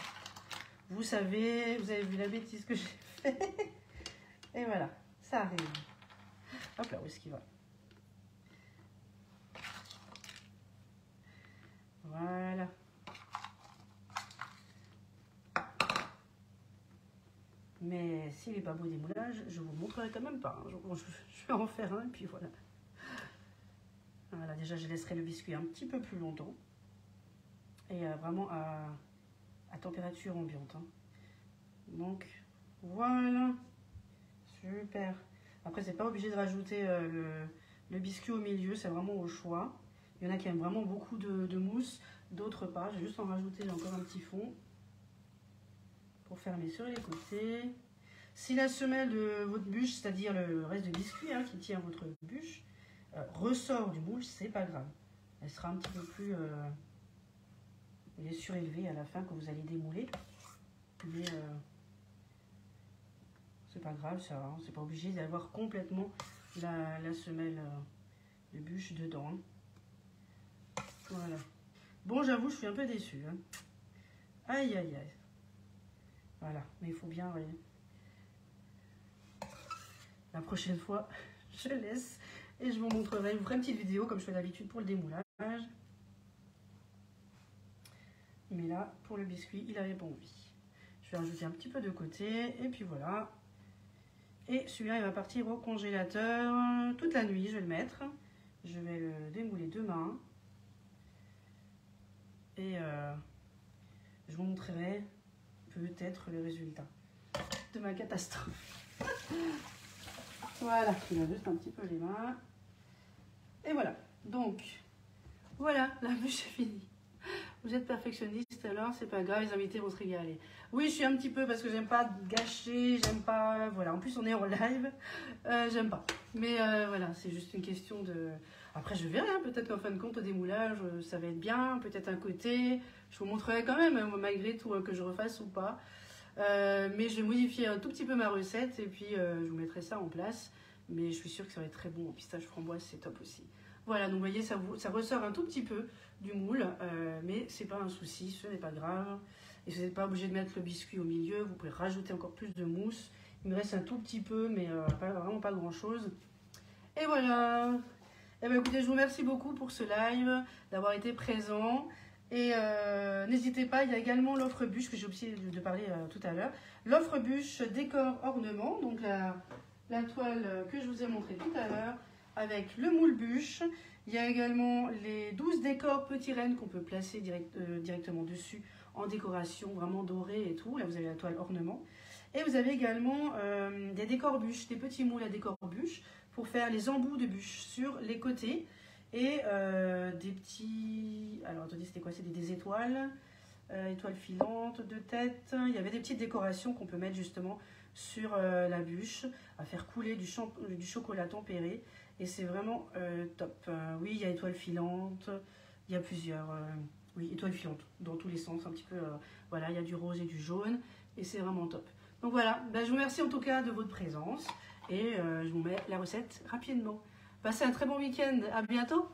Vous savez, vous avez vu la bêtise que j'ai fait. Et voilà, ça arrive. Hop là, où est-ce qu'il va? Voilà. Mais s'il n'est pas beau démoulage, je vous montrerai quand même pas. Je vais en faire un et puis voilà. Voilà, déjà je laisserai le biscuit un petit peu plus longtemps. Et vraiment à température ambiante. Hein. Donc voilà. Super. Après, c'est pas obligé de rajouter le biscuit au milieu, c'est vraiment au choix. Il y en a qui aiment vraiment beaucoup de mousse, d'autres pas. Je vais juste en rajouter encore un petit fond pour fermer sur les côtés. Si la semelle de votre bûche, c'est-à-dire le reste de biscuit hein, qui tient votre bûche, ressort du moule, c'est pas grave. Elle sera un petit peu plus surélevée à la fin quand vous allez démouler. Mais c'est pas grave ça, hein, c'est pas obligé d'avoir complètement la semelle de bûche dedans. Hein. Voilà. Bon, j'avoue, je suis un peu déçue. Hein. Aïe, aïe, aïe. Voilà, mais il faut bien... Ouais. La prochaine fois, je laisse et je vous montrerai. Je vous ferai une petite vidéo comme je fais d'habitude pour le démoulage. Mais là, pour le biscuit, il avait pas envie. Je vais rajouter un petit peu de côté et puis voilà. Et celui-là, il va partir au congélateur toute la nuit. Je vais le mettre. Je vais le démouler demain. Et je vous montrerai peut-être le résultat de ma catastrophe. Voilà, il a juste un petit peu les mains. Et voilà. Donc, voilà, la bûche est finie. Vous êtes perfectionniste, alors c'est pas grave, les invités vont se régaler. Oui, je suis un petit peu parce que j'aime pas gâcher, j'aime pas... Voilà, en plus on est en live, j'aime pas. Mais voilà, c'est juste une question de... Après, je verrai, hein, peut-être qu'en fin de compte, au démoulage, ça va être bien, peut-être un côté. Je vous montrerai quand même, malgré tout, que je refasse ou pas. Mais je vais modifier un tout petit peu ma recette et puis je vous mettrai ça en place. Mais je suis sûre que ça va être très bon. Pistache framboise, c'est top aussi. Voilà, donc vous voyez, ça ressort un tout petit peu du moule, mais c'est pas un souci, ce n'est pas grave. Et vous n'êtes pas obligé de mettre le biscuit au milieu, vous pouvez rajouter encore plus de mousse. Il me reste un tout petit peu, mais vraiment pas grand chose. Et voilà. Et bien écoutez, je vous remercie beaucoup pour ce live, d'avoir été présent. Et n'hésitez pas, il y a également l'offre bûche que j'ai oublié de parler tout à l'heure. L'offre bûche décor ornement, donc la toile que je vous ai montrée tout à l'heure, avec le moule bûche. Il y a également les 12 décors petits rennes qu'on peut placer directement dessus en décoration, vraiment doré et tout. Là, vous avez la toile ornement. Et vous avez également des décors bûches, des petits moules à décor bûche pour faire les embouts de bûches sur les côtés. Et des petits... Alors, attendez, c'était quoi? C'était des étoiles, étoiles filantes, deux têtes. Il y avait des petites décorations qu'on peut mettre justement sur la bûche, à faire couler du chocolat tempéré. Et c'est vraiment top. Oui, il y a étoiles filantes, il y a plusieurs... oui, étoiles filantes, dans tous les sens, un petit peu... voilà, il y a du rose et du jaune, et c'est vraiment top. Donc voilà, ben, je vous remercie en tout cas de votre présence, et je vous mets la recette rapidement. Passez un très bon week-end, à bientôt!